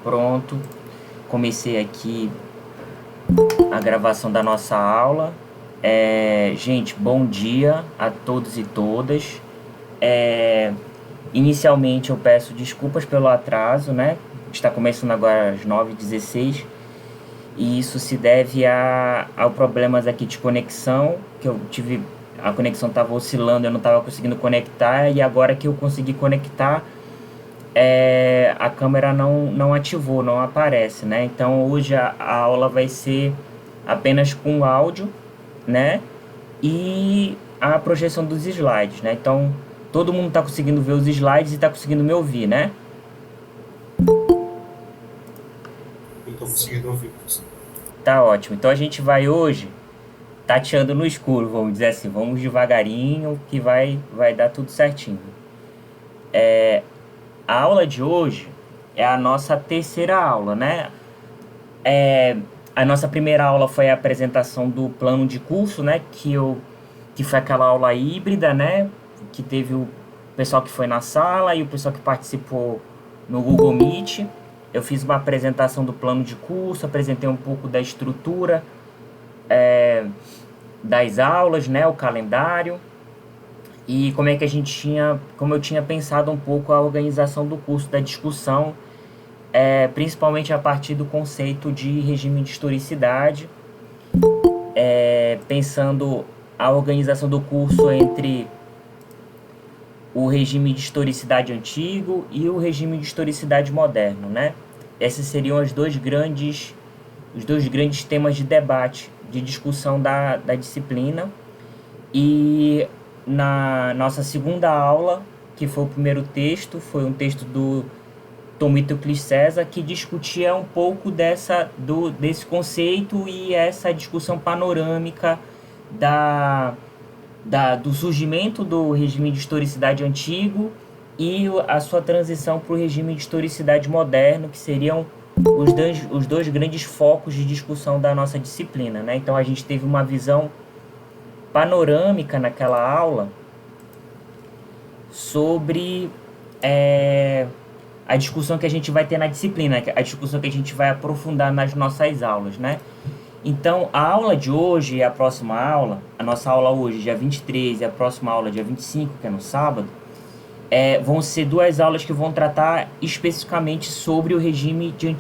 Pronto, comecei aqui a gravação da nossa aula. Gente, bom dia a todos e todas. Inicialmente eu peço desculpas pelo atraso, né? Está começando agora às 9h16 e isso se deve ao problemas aqui de conexão, que eu tive, a conexão estava oscilando, eu não estava conseguindo conectar, e agora que eu consegui conectar, a câmera não ativou, não aparece, né? Então hoje a aula vai ser apenas com áudio, né? E a projeção dos slides, né? Então todo mundo está conseguindo ver os slides e está conseguindo me ouvir, né? Eu estou conseguindo ouvir você. Tá ótimo. Então a gente vai hoje tateando no escuro, vamos dizer assim. Vamos devagarinho que vai dar tudo certinho. A aula de hoje é a nossa terceira aula, né? A nossa primeira aula foi a apresentação do plano de curso, né? Que foi aquela aula híbrida, né? Que teve o pessoal que foi na sala e o pessoal que participou no Google Meet. Eu fiz uma apresentação do plano de curso, apresentei um pouco da estrutura das aulas, né? O calendário e como é que como eu tinha pensado um pouco a organização do curso, da discussão, principalmente a partir do conceito de regime de historicidade, pensando a organização do curso entre o regime de historicidade antigo e o regime de historicidade moderno, né? Esses seriam os dois grandes temas de debate, de discussão da disciplina. E na nossa segunda aula, que foi o primeiro texto, foi um texto do Thomistocles César, que discutia um pouco desse conceito e essa discussão panorâmica do surgimento do regime de historicidade antigo e a sua transição para o regime de historicidade moderno, que seriam os dois grandes focos de discussão da nossa disciplina, né? Então a gente teve uma visão panorâmica naquela aula sobre a discussão que a gente vai ter na disciplina, a discussão que a gente vai aprofundar nas nossas aulas, né? Então, a aula de hoje e a próxima aula, a nossa aula hoje, dia 23, e a próxima aula, dia 25, que é no sábado, vão ser duas aulas que vão tratar especificamente sobre o regime de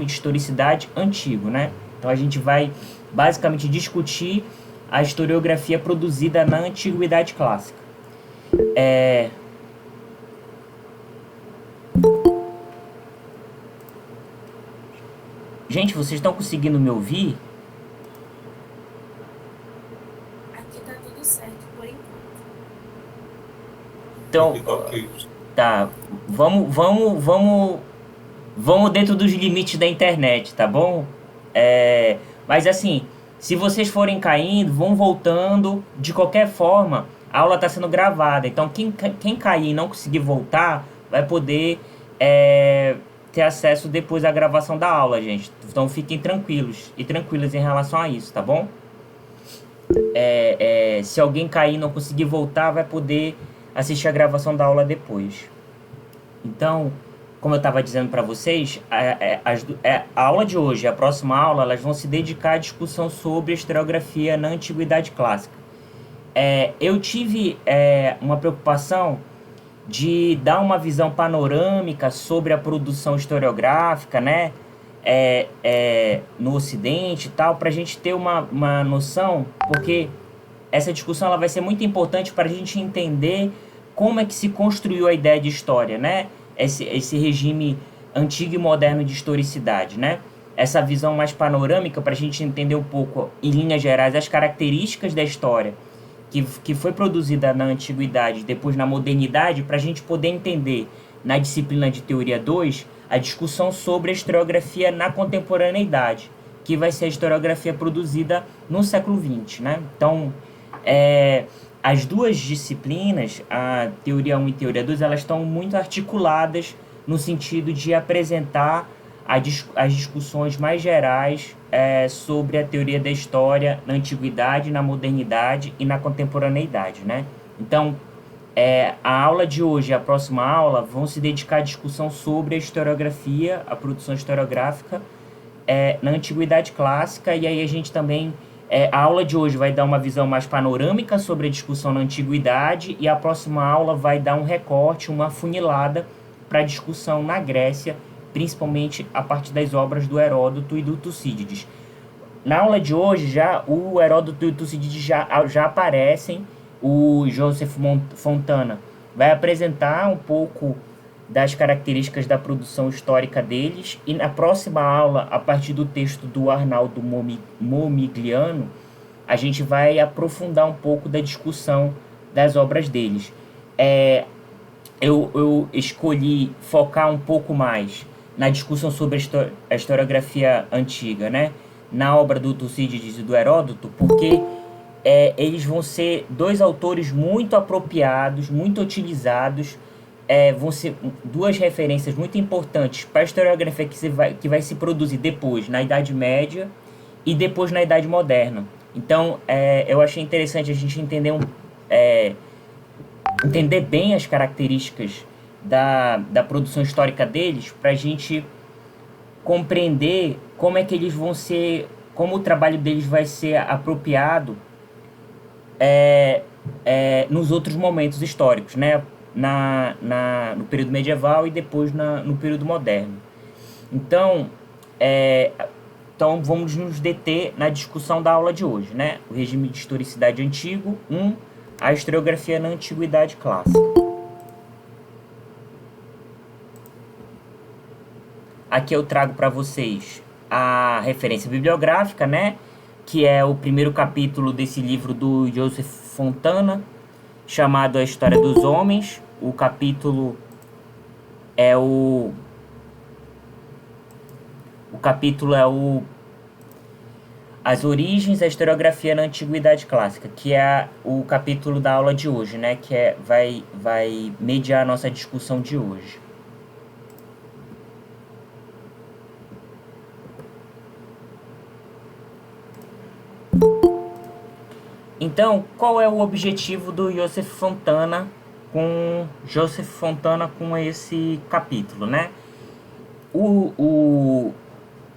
historicidade antigo, né? Então, a gente vai basicamente discutir a historiografia produzida na Antiguidade Clássica. Gente, vocês estão conseguindo me ouvir? Aqui tá tudo certo por enquanto. Então, Aqui tá ok. tá. Vamos dentro dos limites da internet, tá bom? Mas assim, se vocês forem caindo, vão voltando. De qualquer forma, a aula está sendo gravada. Então, quem cair e não conseguir voltar, vai poder ter acesso depois à gravação da aula, gente. Então, fiquem tranquilos e tranquilas em relação a isso, tá bom? Se alguém cair e não conseguir voltar, vai poder assistir a gravação da aula depois. Então, como eu estava dizendo para vocês, a aula de hoje e a próxima aula, elas vão se dedicar à discussão sobre a historiografia na Antiguidade Clássica. Eu tive uma preocupação de dar uma visão panorâmica sobre a produção historiográfica, né? No Ocidente e tal, para a gente ter uma noção, porque essa discussão ela vai ser muito importante para a gente entender como é que se construiu a ideia de história, né? Esse regime antigo e moderno de historicidade, né? Essa visão mais panorâmica para a gente entender um pouco, em linhas gerais, as características da história que foi produzida na Antiguidade e depois na Modernidade, para a gente poder entender, na disciplina de Teoria 2, a discussão sobre a historiografia na contemporaneidade, que vai ser a historiografia produzida no século XX, né? Então, as duas disciplinas, a Teoria 1 e Teoria 2, elas estão muito articuladas no sentido de apresentar as discussões mais gerais sobre a teoria da história na Antiguidade, na Modernidade e na Contemporaneidade, né? Então, A aula de hoje e a próxima aula vão se dedicar à discussão sobre a historiografia, a produção historiográfica na Antiguidade Clássica, e aí a gente também... a aula de hoje vai dar uma visão mais panorâmica sobre a discussão na Antiguidade, e a próxima aula vai dar um recorte, uma funilada para a discussão na Grécia, principalmente a partir das obras do Heródoto e do Tucídides. Na aula de hoje, já o Heródoto e o Tucídides já aparecem. O Joseph Fontana vai apresentar um pouco das características da produção histórica deles, e na próxima aula, a partir do texto do Arnaldo Momigliano, a gente vai aprofundar um pouco da discussão das obras deles. Eu escolhi focar um pouco mais na discussão sobre a historiografia antiga, né? Na obra do Tucídides e do Heródoto, porque eles vão ser dois autores muito apropriados, muito utilizados, vão ser duas referências muito importantes para a historiografia que vai se produzir depois na Idade Média e depois na Idade Moderna. Então, eu achei interessante a gente entender bem as características da produção histórica deles, para a gente compreender como é que eles vão ser, como o trabalho deles vai ser apropriado nos outros momentos históricos, né? No período medieval e depois no período moderno. Então vamos nos deter na discussão da aula de hoje, né? O regime de historicidade antigo, a historiografia na Antiguidade Clássica. Aqui eu trago para vocês a referência bibliográfica, né? Que é o primeiro capítulo desse livro do Joseph Fontana, chamado A História dos Homens. O capítulo é As Origens da Historiografia na Antiguidade Clássica, que é o capítulo da aula de hoje, né? Que vai mediar a nossa discussão de hoje. Então, qual é o objetivo do Joseph Fontana com esse capítulo, né? O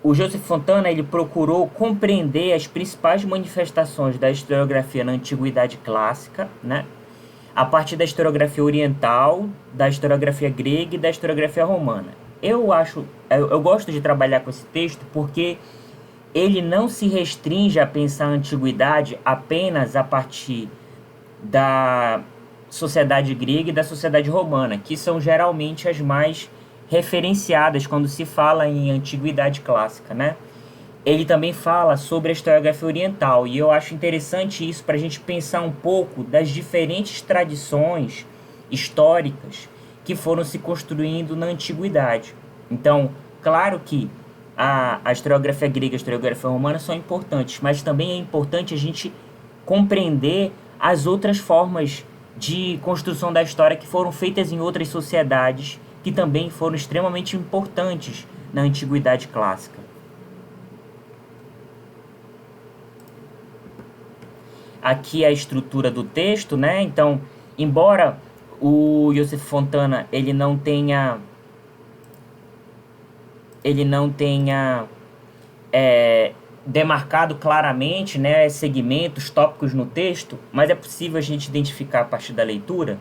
Joseph Fontana, ele procurou compreender as principais manifestações da historiografia na Antiguidade Clássica, né? A partir da historiografia oriental, da historiografia grega e da historiografia romana. Eu gosto de trabalhar com esse texto porque ele não se restringe a pensar a antiguidade apenas a partir da sociedade grega e da sociedade romana, que são geralmente as mais referenciadas quando se fala em antiguidade clássica, né? Ele também fala sobre a historiografia oriental, e eu acho interessante isso para a gente pensar um pouco das diferentes tradições históricas que foram se construindo na antiguidade. Então, claro que a historiografia grega e a historiografia romana são importantes, mas também é importante a gente compreender as outras formas de construção da história que foram feitas em outras sociedades, que também foram extremamente importantes na Antiguidade Clássica. Aqui é a estrutura do texto, né? Então, embora o Joseph Fontana ele não tenha demarcado claramente, né, segmentos, tópicos no texto, mas é possível a gente identificar a partir da leitura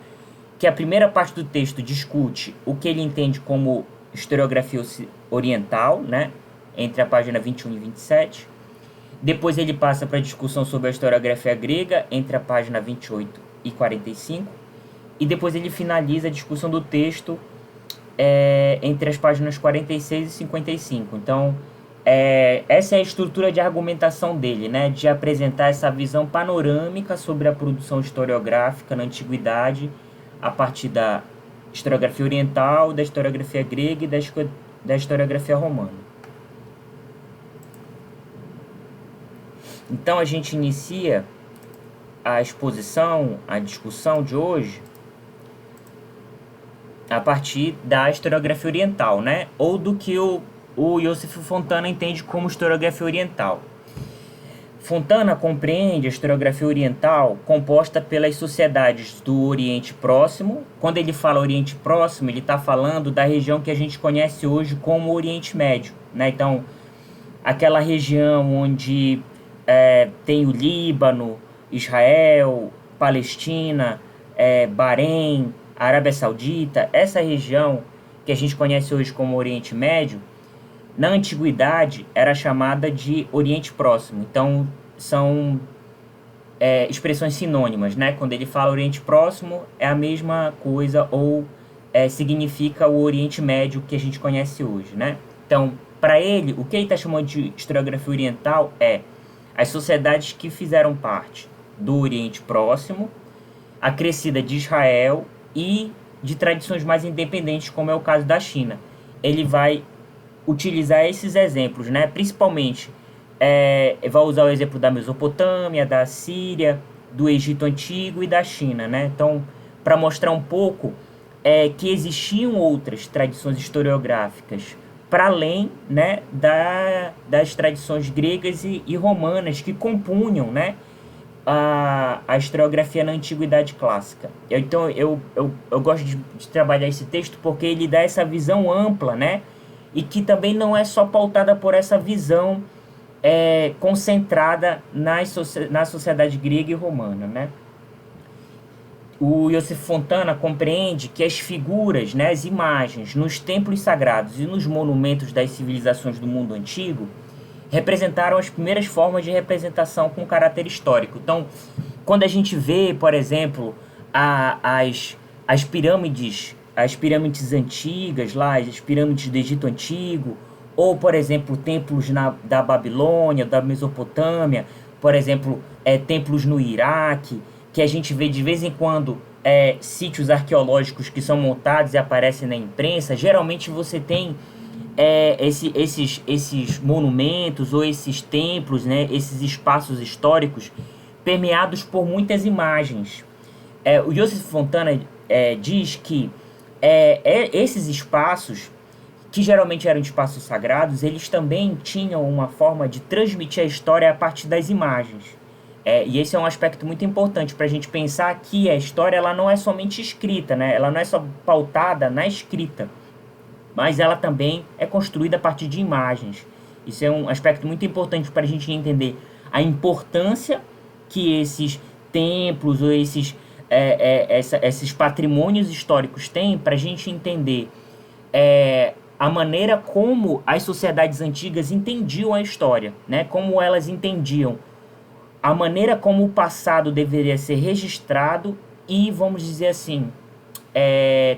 que a primeira parte do texto discute o que ele entende como historiografia oriental, né, entre a página 21 e 27. Depois ele passa para a discussão sobre a historiografia grega, entre a página 28 e 45. E depois ele finaliza a discussão do texto entre as páginas 46 e 55. Então, essa é a estrutura de argumentação dele, né? De apresentar essa visão panorâmica sobre a produção historiográfica na antiguidade, a partir da historiografia oriental, da historiografia grega e da historiografia romana. Então, a gente inicia a exposição, a discussão de hoje, a partir da historiografia oriental, né? Ou do que o Joseph Fontana entende como historiografia oriental. Fontana compreende a historiografia oriental composta pelas sociedades do Oriente Próximo. Quando ele fala Oriente Próximo, ele está falando da região que a gente conhece hoje como Oriente Médio, né? Então, aquela região onde tem o Líbano, Israel, Palestina, Bahrein, Arábia Saudita, essa região que a gente conhece hoje como Oriente Médio, na antiguidade era chamada de Oriente Próximo. Então são expressões sinônimas, né? Quando ele fala Oriente Próximo é a mesma coisa ou significa o Oriente Médio que a gente conhece hoje, né? Então, para ele, o que ele está chamando de historiografia oriental é as sociedades que fizeram parte do Oriente Próximo, a crescida de Israel e de tradições mais independentes, como é o caso da China. Ele vai utilizar esses exemplos, né? Principalmente, vai usar o exemplo da Mesopotâmia, da Síria, do Egito Antigo e da China, né? Então, para mostrar um pouco que existiam outras tradições historiográficas para além, né, das tradições gregas e romanas que compunham, né, a historiografia na Antiguidade Clássica. Então, eu gosto de trabalhar esse texto porque ele dá essa visão ampla, né, e que também não é só pautada por essa visão concentrada na sociedade grega e romana, né. O Iosif Fontana compreende que as figuras, né, as imagens nos templos sagrados e nos monumentos das civilizações do mundo antigo representaram as primeiras formas de representação com caráter histórico. Então, quando a gente vê, por exemplo, as pirâmides antigas, lá, as pirâmides do Egito Antigo, ou, por exemplo, templos da Babilônia, da Mesopotâmia, por exemplo, templos no Iraque, que a gente vê de vez em quando sítios arqueológicos que são montados e aparecem na imprensa, geralmente você tem esses monumentos ou esses templos, né, esses espaços históricos permeados por muitas imagens. O Iosif Fontana diz que esses espaços, que geralmente eram espaços sagrados, eles também tinham uma forma de transmitir a história a partir das imagens. E esse é um aspecto muito importante para a gente pensar que a história ela não é somente escrita, né? Ela não é só pautada na escrita, mas ela também é construída a partir de imagens. Isso é um aspecto muito importante para a gente entender a importância que esses templos ou esses patrimônios históricos têm para a gente entender a maneira como as sociedades antigas entendiam a história, né? Como elas entendiam a maneira como o passado deveria ser registrado e, vamos dizer assim,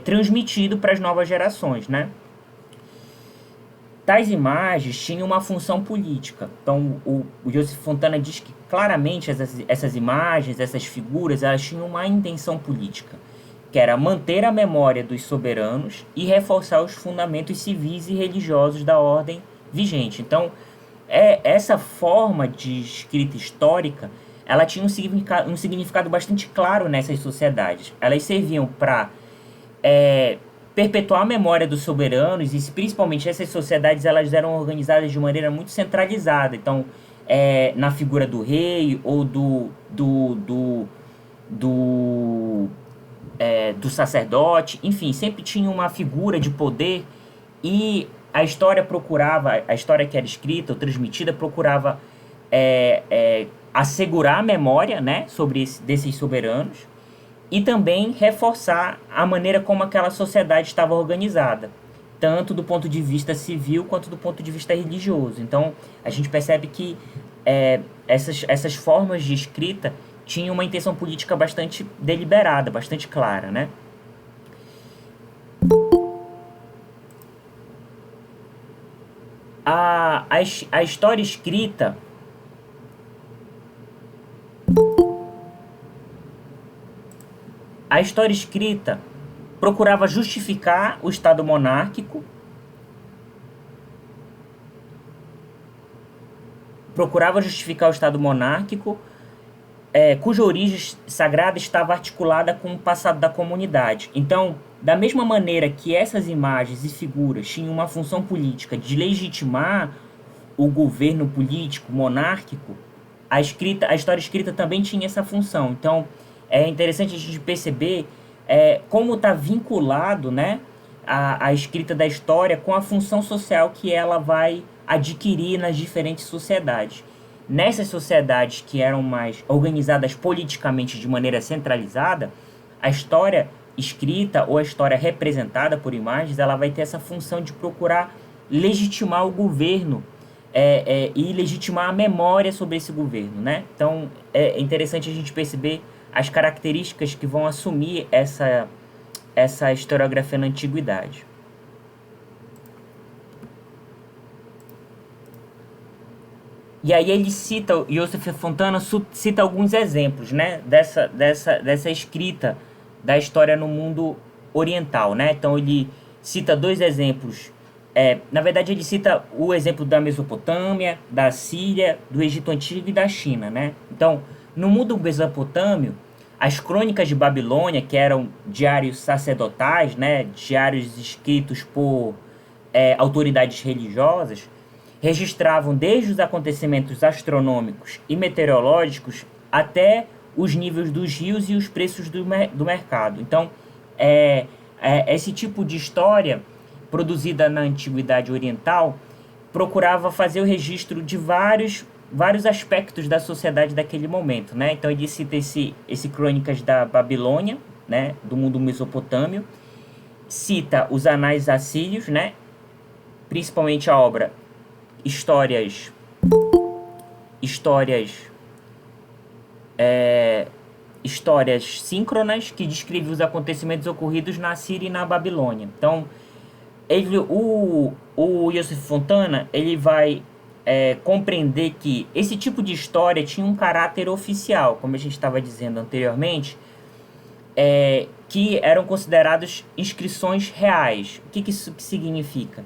transmitido para as novas gerações, né? Tais imagens tinham uma função política. Então, o Iosif Fontana diz que claramente essas imagens, essas figuras, elas tinham uma intenção política, que era manter a memória dos soberanos e reforçar os fundamentos civis e religiosos da ordem vigente. Então, essa forma de escrita histórica, ela tinha um significado bastante claro nessas sociedades. Elas serviam para perpetuar a memória dos soberanos e, principalmente, essas sociedades elas eram organizadas de maneira muito centralizada. Então, na figura do rei ou do sacerdote, enfim, sempre tinha uma figura de poder e a história que era escrita ou transmitida procurava assegurar a memória, né, desses soberanos e também reforçar a maneira como aquela sociedade estava organizada, tanto do ponto de vista civil quanto do ponto de vista religioso. Então, a gente percebe que essas formas de escrita tinham uma intenção política bastante deliberada, bastante clara, né? A história escrita procurava justificar o Estado monárquico, cuja origem sagrada estava articulada com o passado da comunidade. Então, da mesma maneira que essas imagens e figuras tinham uma função política de legitimar o governo político monárquico, a história escrita também tinha essa função. Então, é interessante a gente perceber como está vinculado, né, a escrita da história com a função social que ela vai adquirir nas diferentes sociedades. Nessas sociedades que eram mais organizadas politicamente de maneira centralizada, a história escrita ou a história representada por imagens, ela vai ter essa função de procurar legitimar o governo e legitimar a memória sobre esse governo, né? Então, é interessante a gente perceber as características que vão assumir essa historiografia na antiguidade. E aí ele cita, o Joseph Fontana cita alguns exemplos, né, dessa escrita da história no mundo oriental, né? Então ele cita dois exemplos. Na verdade ele cita o exemplo da Mesopotâmia, da Síria, do Egito Antigo e da China, né? Então, no mundo mesopotâmio, as crônicas de Babilônia, que eram diários sacerdotais, né, diários escritos por autoridades religiosas, registravam desde os acontecimentos astronômicos e meteorológicos até os níveis dos rios e os preços do mercado. Então, esse tipo de história produzida na Antiguidade Oriental procurava fazer o registro de vários aspectos da sociedade daquele momento, né? Então, ele cita esse Crônicas da Babilônia, né, do mundo mesopotâmio, cita os anais assírios, né, principalmente a obra Histórias síncronas, que descreve os acontecimentos ocorridos na Síria e na Babilônia. Então, o Joseph Fontana ele vai compreender que esse tipo de história tinha um caráter oficial, como a gente estava dizendo anteriormente, que eram considerados inscrições reais. O que isso significa?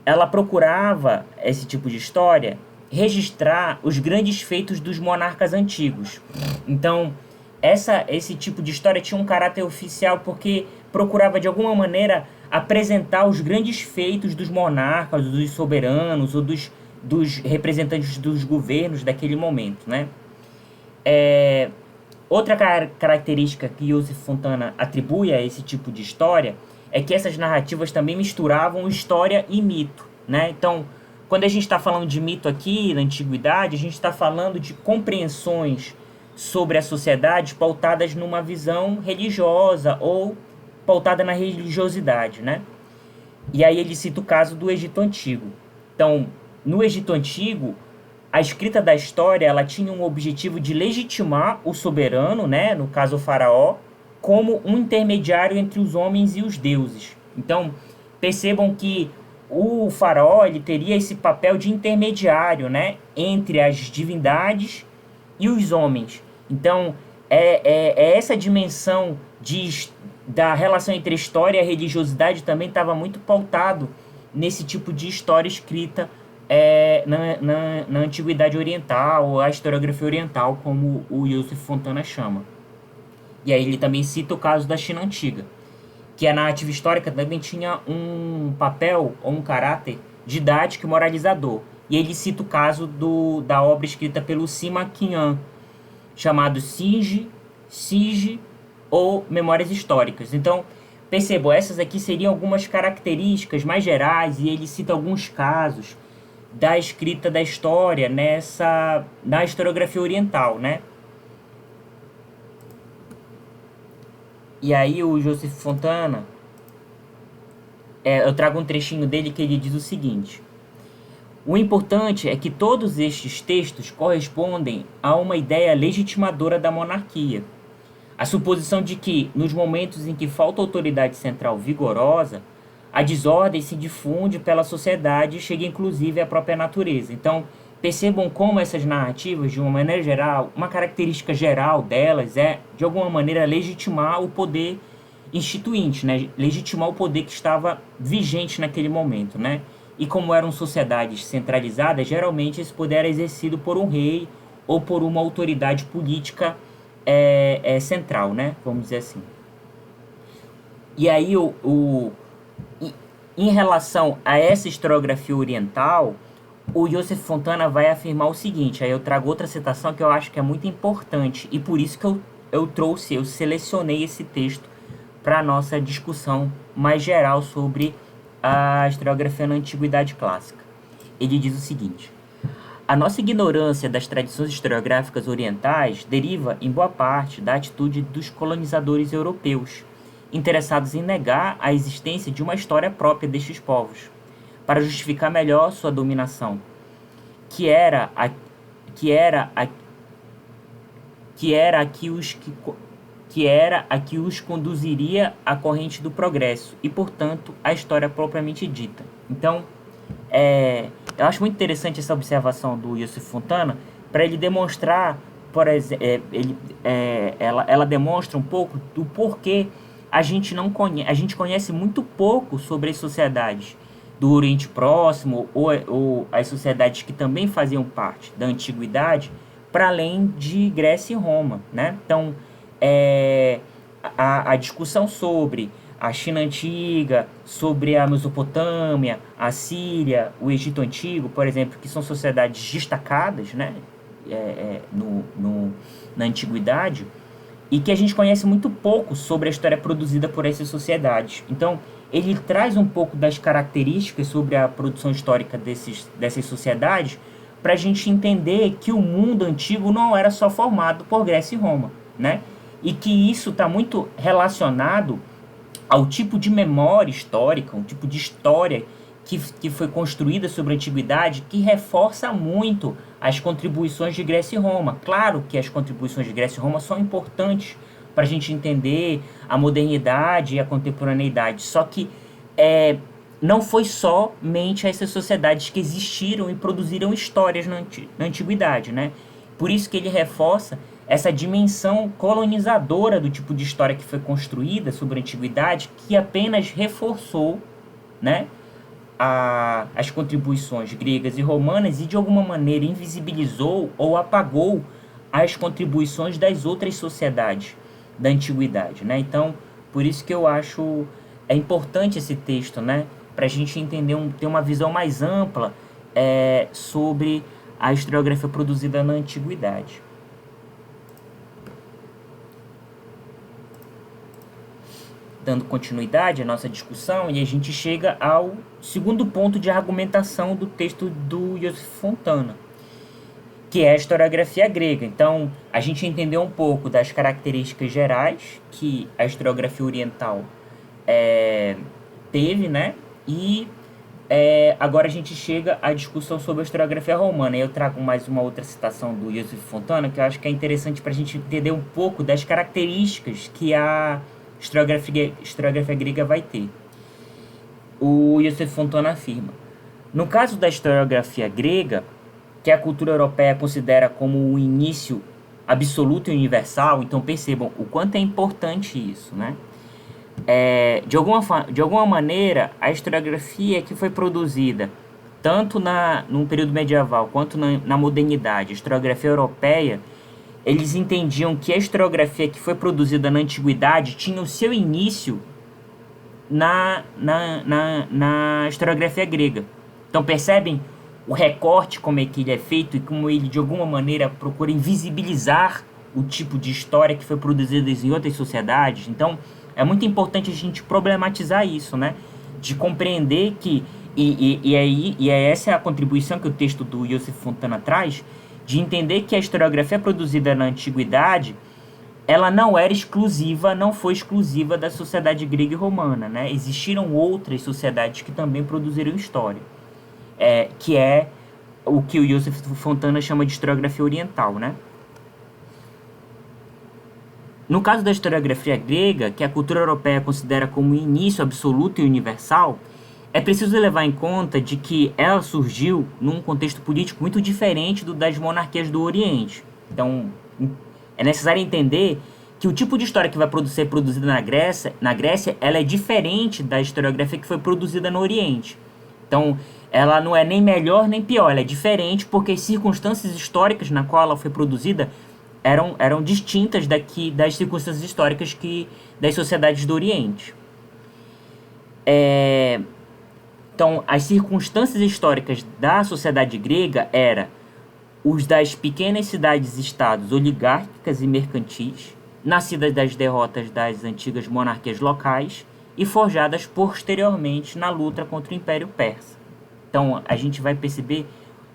Ela procurava, esse tipo de história, registrar os grandes feitos dos monarcas antigos. Então, esse tipo de história tinha um caráter oficial porque procurava, de alguma maneira, apresentar os grandes feitos dos monarcas, dos soberanos ou dos representantes dos governos daquele momento, né? Outra característica que Joseph Fontana atribui a esse tipo de história é que essas narrativas também misturavam história e mito, né? Então, quando a gente está falando de mito aqui, na Antiguidade, a gente está falando de compreensões sobre a sociedade pautadas numa visão religiosa ou pautada na religiosidade, né? E aí ele cita o caso do Egito Antigo. Então, no Egito Antigo, a escrita da história ela tinha um objetivo de legitimar o soberano, né, no caso o faraó, como um intermediário entre os homens e os deuses. Então, percebam que o faraó ele teria esse papel de intermediário, né, entre as divindades e os homens. Então, essa dimensão da relação entre história e religiosidade também estava muito pautado nesse tipo de história escrita na Antiguidade Oriental, ou a historiografia oriental, como o Joseph Fontana chama. E aí ele também cita o caso da China Antiga, que a narrativa histórica também tinha um papel ou um caráter didático e moralizador. E ele cita o caso da obra escrita pelo Sima Qian, chamado Sige ou Memórias Históricas. Então, percebam, essas aqui seriam algumas características mais gerais, e ele cita alguns casos da escrita da história na historiografia oriental, né? E aí o Joseph Fontana, eu trago um trechinho dele que ele diz o seguinte: o importante é que todos estes textos correspondem a uma ideia legitimadora da monarquia. A suposição de que, nos momentos em que falta autoridade central vigorosa, a desordem se difunde pela sociedade e chega inclusive à própria natureza. Então, percebam como essas narrativas, de uma maneira geral, uma característica geral delas é, de alguma maneira, legitimar o poder instituinte, né? Legitimar o poder que estava vigente naquele momento, né? E como eram sociedades centralizadas, geralmente esse poder era exercido por um rei ou por uma autoridade política central, né? Vamos dizer assim. E aí, em relação a essa historiografia oriental, o Joseph Fontana vai afirmar o seguinte, aí eu trago outra citação que eu acho que é muito importante, e por isso que eu selecionei esse texto para a nossa discussão mais geral sobre a historiografia na Antiguidade Clássica. Ele diz o seguinte: a nossa ignorância das tradições historiográficas orientais deriva, em boa parte, da atitude dos colonizadores europeus, interessados em negar a existência de uma história própria destes povos, para justificar melhor sua dominação, que era a que os conduziria à corrente do progresso e, portanto, à história propriamente dita. Então, eu acho muito interessante essa observação do Joseph Fontana, para ele demonstrar, por exemplo, ela demonstra um pouco do porquê a gente conhece muito pouco sobre as sociedades do Oriente Próximo ou as sociedades que também faziam parte da Antiguidade, para além de Grécia e Roma, né? Então, a discussão sobre a China Antiga, sobre a Mesopotâmia, a Síria, o Egito Antigo, por exemplo, que são sociedades destacadas, né? Na Antiguidade, e que a gente conhece muito pouco sobre a história produzida por essas sociedades. Então, ele traz um pouco das características sobre a produção histórica dessas sociedades, para a gente entender que o mundo antigo não era só formado por Grécia e Roma, né? E que isso está muito relacionado ao tipo de memória histórica, um tipo de história que foi construída sobre a Antiguidade, que reforça muito as contribuições de Grécia e Roma. Claro que as contribuições de Grécia e Roma são importantes para a gente entender a modernidade e a contemporaneidade, só que não foi somente essas sociedades que existiram e produziram histórias na Antiguidade, né? Por isso que ele reforça essa dimensão colonizadora do tipo de história que foi construída sobre a Antiguidade, que apenas reforçou, né, as contribuições gregas e romanas e de alguma maneira invisibilizou ou apagou as contribuições das outras sociedades da Antiguidade, né? Então, por isso que eu acho importante esse texto, né, para a gente entender, ter uma visão mais ampla sobre a historiografia produzida na Antiguidade. Dando continuidade à nossa discussão, e a gente chega ao segundo ponto de argumentação do texto do Joseph Fontana, que é a historiografia grega. Então, a gente entendeu um pouco das características gerais que a historiografia oriental teve, né? E agora a gente chega à discussão sobre a historiografia romana. Eu trago mais uma outra citação do Joseph Fontana, que eu acho que é interessante para a gente entender um pouco das características que a historiografia grega vai ter. O Joseph Fontana afirma: no caso da historiografia grega, que a cultura europeia considera como o início absoluto e universal, então percebam o quanto é importante isso, né? De alguma maneira, a historiografia que foi produzida tanto no período medieval quanto na modernidade, a historiografia europeia, eles entendiam que a historiografia que foi produzida na Antiguidade tinha o seu início na historiografia grega. Então percebem o recorte, como é que ele é feito e como ele de alguma maneira procura invisibilizar o tipo de história que foi produzida em outras sociedades. Então é muito importante a gente problematizar isso, né? De compreender que essa é a contribuição que o texto do Joseph Fontana traz, de entender que a historiografia produzida na Antiguidade, ela não foi exclusiva da sociedade grega e romana, né? Existiram outras sociedades que também produziram história, que é o que o Joseph Fontana chama de historiografia oriental, né? No caso da historiografia grega, que a cultura europeia considera como início absoluto e universal, é preciso levar em conta de que ela surgiu num contexto político muito diferente do das monarquias do Oriente. Então, é necessário entender que o tipo de história que vai ser produzida na Grécia, ela é diferente da historiografia que foi produzida no Oriente. Então, ela não é nem melhor nem pior, ela é diferente porque as circunstâncias históricas na qual ela foi produzida eram distintas das circunstâncias históricas das sociedades do Oriente. Então, as circunstâncias históricas da sociedade grega era os das pequenas cidades-estados oligárquicas e mercantis, nascidas das derrotas das antigas monarquias locais e forjadas posteriormente na luta contra o Império Persa. Então, a gente vai perceber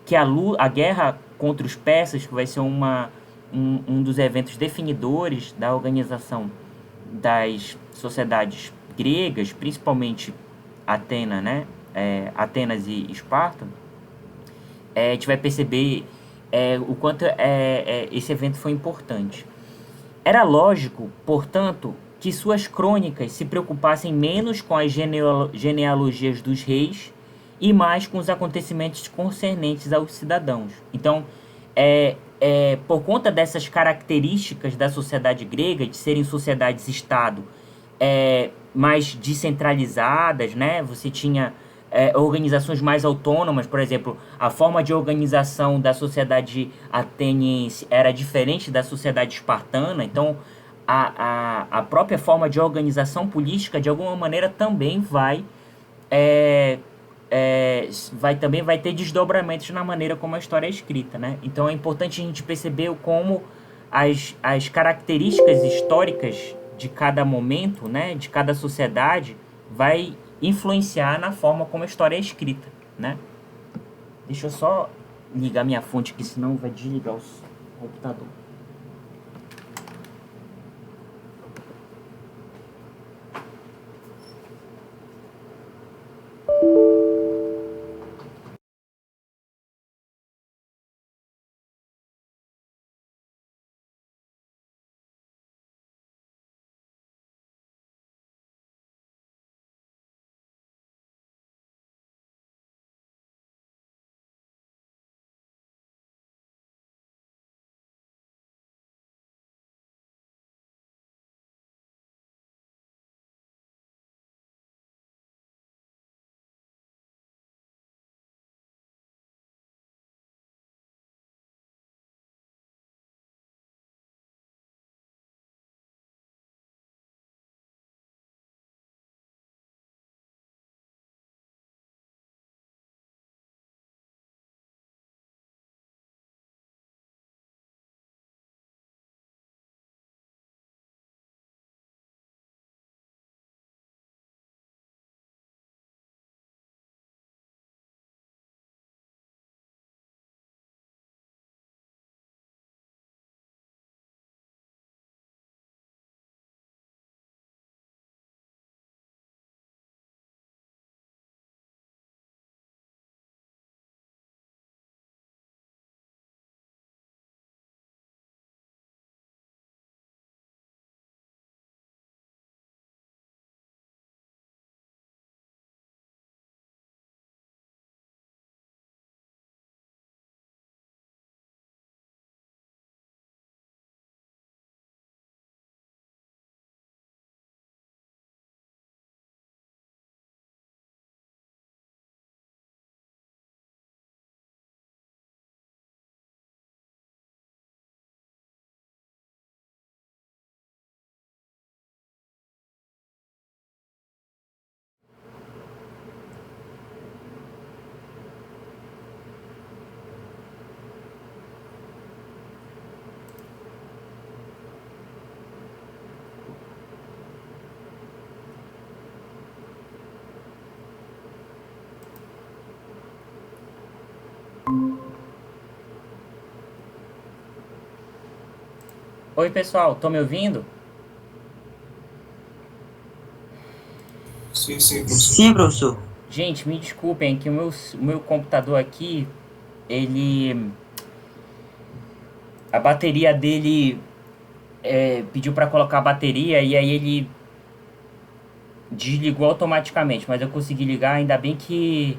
que a guerra contra os persas vai ser um dos eventos definidores da organização das sociedades gregas, principalmente Atenas, né? Atenas e Esparta. A gente vai perceber o quanto esse evento foi importante. Era lógico, portanto, que suas crônicas se preocupassem menos com as genealogias dos reis e mais com os acontecimentos concernentes aos cidadãos. Então, por conta dessas características da sociedade grega, de serem sociedades-estado mais descentralizadas, né? Você tinha organizações mais autônomas, por exemplo, a forma de organização da sociedade ateniense era diferente da sociedade espartana, então a própria forma de organização política, de alguma maneira, também vai ter desdobramentos na maneira como a história é escrita, né? Então é importante a gente perceber como as características históricas de cada momento, né, de cada sociedade, vai influenciar na forma como a história é escrita, né? Deixa eu só ligar minha fonte aqui, senão vai desligar o computador. Oi, pessoal, estão me ouvindo? Sim, professor. Sim, professor. Gente, me desculpem que o meu computador aqui, a bateria dele pediu para colocar a bateria e aí ele desligou automaticamente, mas eu consegui ligar, ainda bem que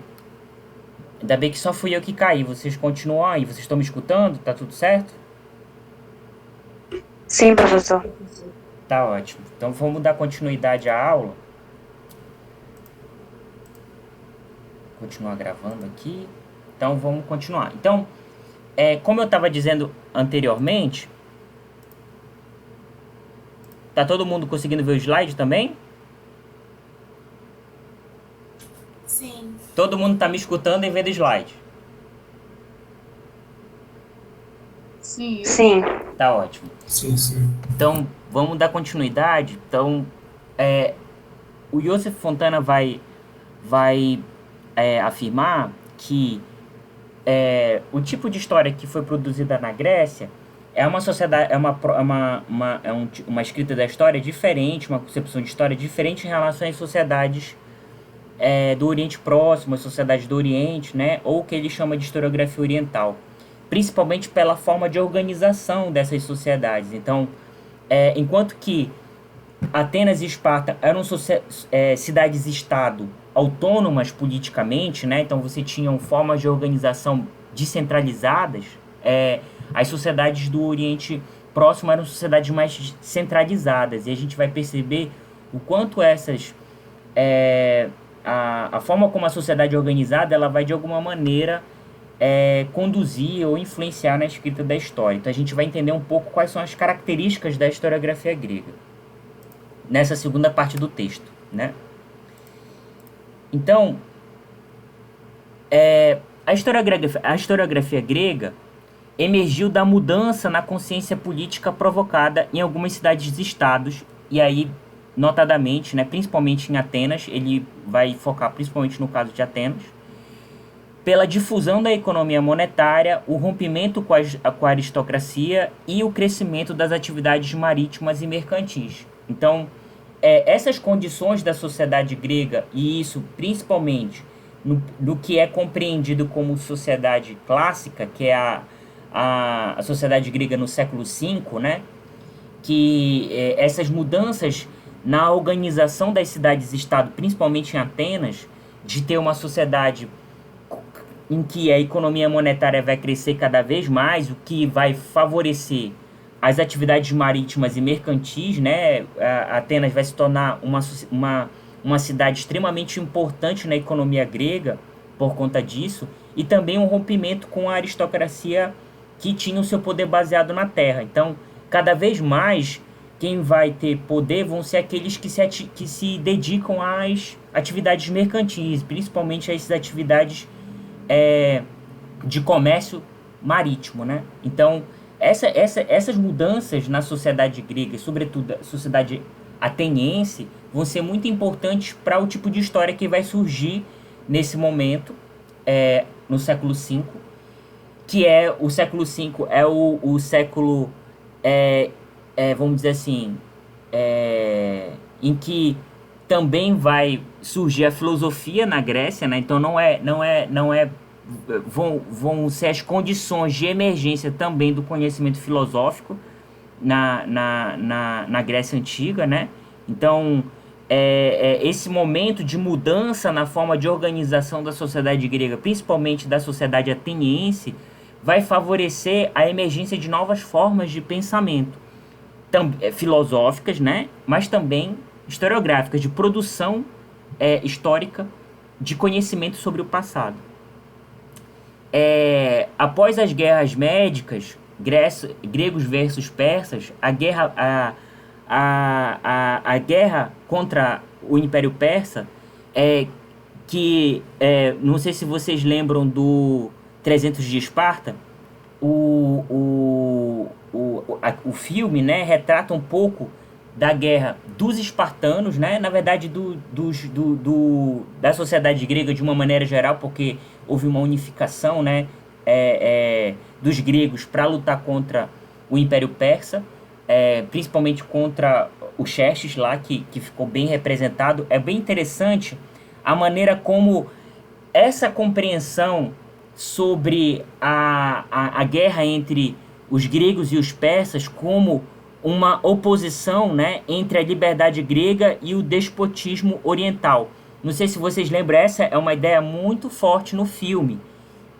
só fui eu que caí. Vocês continuam aí, vocês estão me escutando? Tá tudo certo? Sim, professor. Tá ótimo. Então vamos dar continuidade à aula. Continuar gravando aqui. Então vamos continuar. Então, como eu estava dizendo anteriormente, tá todo mundo conseguindo ver o slide também? Sim. Todo mundo está me escutando e vendo slide? Sim. Tá ótimo. Sim, sim. Então, vamos dar continuidade. Então, o Joseph Fontana vai afirmar que o tipo de história que foi produzida na Grécia é uma sociedade, uma escrita da história diferente, uma concepção de história diferente em relação às sociedades do Oriente Próximo, as sociedades do Oriente, né, ou o que ele chama de historiografia oriental, principalmente pela forma de organização dessas sociedades. Então, enquanto que Atenas e Esparta eram cidades-estado autônomas politicamente, né? Então você tinha formas de organização descentralizadas. As sociedades do Oriente Próximo eram sociedades mais centralizadas, e a gente vai perceber o quanto essas a forma como a sociedade é organizada, ela vai de alguma maneira conduzir ou influenciar na escrita da história. Então a gente vai entender um pouco quais são as características da historiografia grega nessa segunda parte do texto, né? Então, a historiografia grega emergiu da mudança na consciência política provocada em algumas cidades-estados, e aí, notadamente, né, principalmente em Atenas, ele vai focar principalmente no caso de Atenas, pela difusão da economia monetária, o rompimento com a aristocracia e o crescimento das atividades marítimas e mercantis. Então, essas condições da sociedade grega, e isso principalmente no que é compreendido como sociedade clássica, que é a sociedade grega no século V, né? Que essas mudanças na organização das cidades-estado, principalmente em Atenas, de ter uma sociedade em que a economia monetária vai crescer cada vez mais, o que vai favorecer as atividades marítimas e mercantis, né? Atenas vai se tornar uma cidade extremamente importante na economia grega por conta disso, e também um rompimento com a aristocracia que tinha o seu poder baseado na terra. Então, cada vez mais, quem vai ter poder vão ser aqueles que se dedicam às atividades mercantis, principalmente a essas atividades de comércio marítimo, né? Então, essas mudanças na sociedade grega, e sobretudo a sociedade ateniense, vão ser muito importantes para o tipo de história que vai surgir nesse momento, no século V, que o século V é o século, vamos dizer assim, em que também vai surgir a filosofia na Grécia, né? Então vão ser as condições de emergência também do conhecimento filosófico na Grécia Antiga, né? Então, esse momento de mudança na forma de organização da sociedade grega, principalmente da sociedade ateniense, vai favorecer a emergência de novas formas de pensamento, filosóficas, né? Mas também historiográficas, de produção histórica de conhecimento sobre o passado. Após as guerras médicas, gregos versus persas, a guerra contra o Império Persa, não sei se vocês lembram do 300 de Esparta, o filme, né, retrata um pouco da guerra dos espartanos, né, na verdade da sociedade grega de uma maneira geral, porque houve uma unificação, né, dos gregos para lutar contra o Império Persa, principalmente contra o Xerxes lá, que ficou bem representado. É bem interessante a maneira como essa compreensão sobre a guerra entre os gregos e os persas como uma oposição, né, entre a liberdade grega e o despotismo oriental. Não sei se vocês lembram, essa é uma ideia muito forte no filme,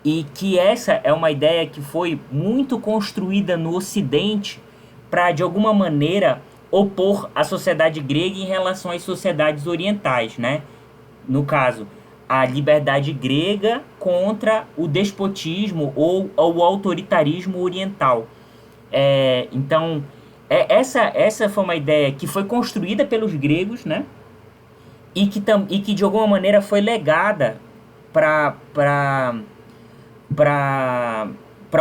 e que essa é uma ideia que foi muito construída no Ocidente para, de alguma maneira, opor a sociedade grega em relação às sociedades orientais, né? No caso, a liberdade grega contra o despotismo ou o autoritarismo oriental. Então, essa foi uma ideia que foi construída pelos gregos, né? E que de alguma maneira foi legada para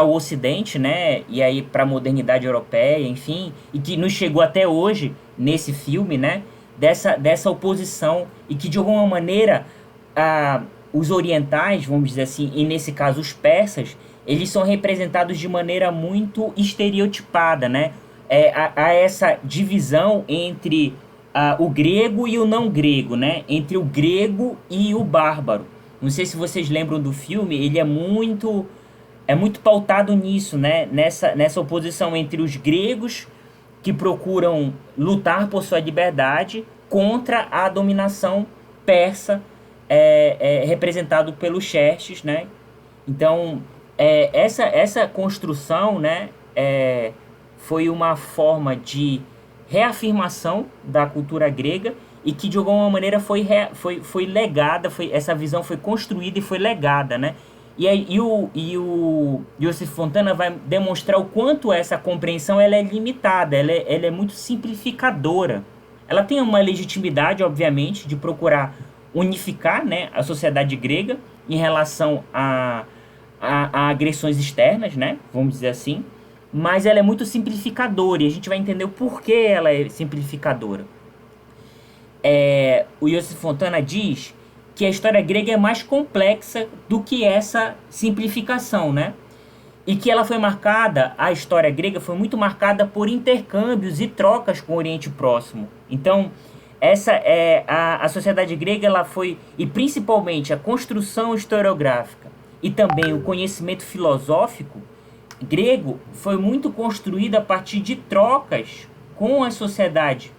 o Ocidente, né? E aí para a modernidade europeia, enfim, e que nos chegou até hoje nesse filme, né? Dessa oposição e que de alguma maneira os orientais, vamos dizer assim, e nesse caso os persas, eles são representados de maneira muito estereotipada, né? Há essa divisão entre o grego e o não grego, né? Entre o grego e o bárbaro. Não sei se vocês lembram do filme, ele é muito pautado nisso, né? Nessa oposição entre os gregos que procuram lutar por sua liberdade contra a dominação persa, representado pelos Xerxes, né? Então, essa construção, né, foi uma forma de reafirmação da cultura grega e que de alguma maneira foi legada, essa visão foi construída e foi legada, né? E o Joseph Fontana vai demonstrar o quanto essa compreensão ela é limitada, ela é muito simplificadora. Ela tem uma legitimidade, obviamente, de procurar unificar, né, a sociedade grega em relação a agressões externas, né, vamos dizer assim, mas ela é muito simplificadora e a gente vai entender o porquê ela é simplificadora. O Joseph Fontana diz que a história grega é mais complexa do que essa simplificação, né? E que ela foi marcada, a história grega foi muito marcada por intercâmbios e trocas com o Oriente Próximo. Então, a sociedade grega, ela foi, e principalmente a construção historiográfica e também o conhecimento filosófico grego foi muito construído a partir de trocas com a sociedade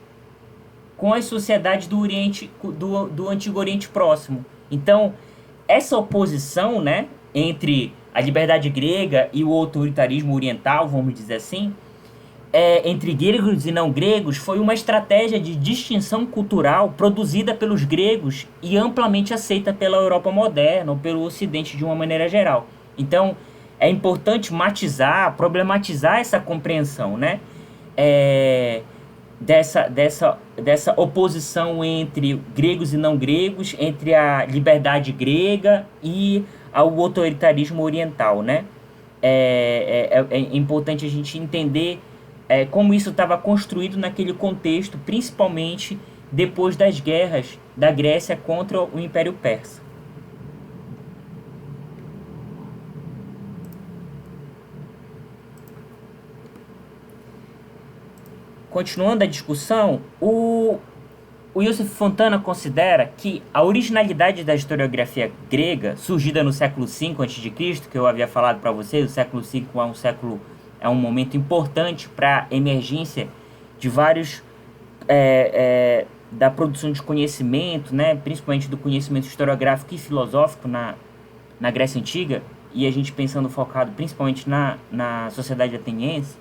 do Oriente, do Antigo Oriente Próximo. Então, essa oposição, né, entre a liberdade grega e o autoritarismo oriental, vamos dizer assim, entre gregos e não gregos, foi uma estratégia de distinção cultural produzida pelos gregos e amplamente aceita pela Europa moderna ou pelo Ocidente de uma maneira geral. Então, é importante matizar, problematizar essa compreensão, né? Dessa oposição entre gregos e não gregos, entre a liberdade grega e o autoritarismo oriental, né? É importante a gente entender como isso estava construído naquele contexto, principalmente depois das guerras da Grécia contra o Império Persa. Continuando a discussão, o Joseph Fontana considera que a originalidade da historiografia grega, surgida no século V a.C., que eu havia falado para vocês, o século V é um momento importante para a emergência de vários da produção de conhecimento, né, principalmente do conhecimento historiográfico e filosófico na Grécia Antiga, e a gente pensando focado principalmente na sociedade ateniense.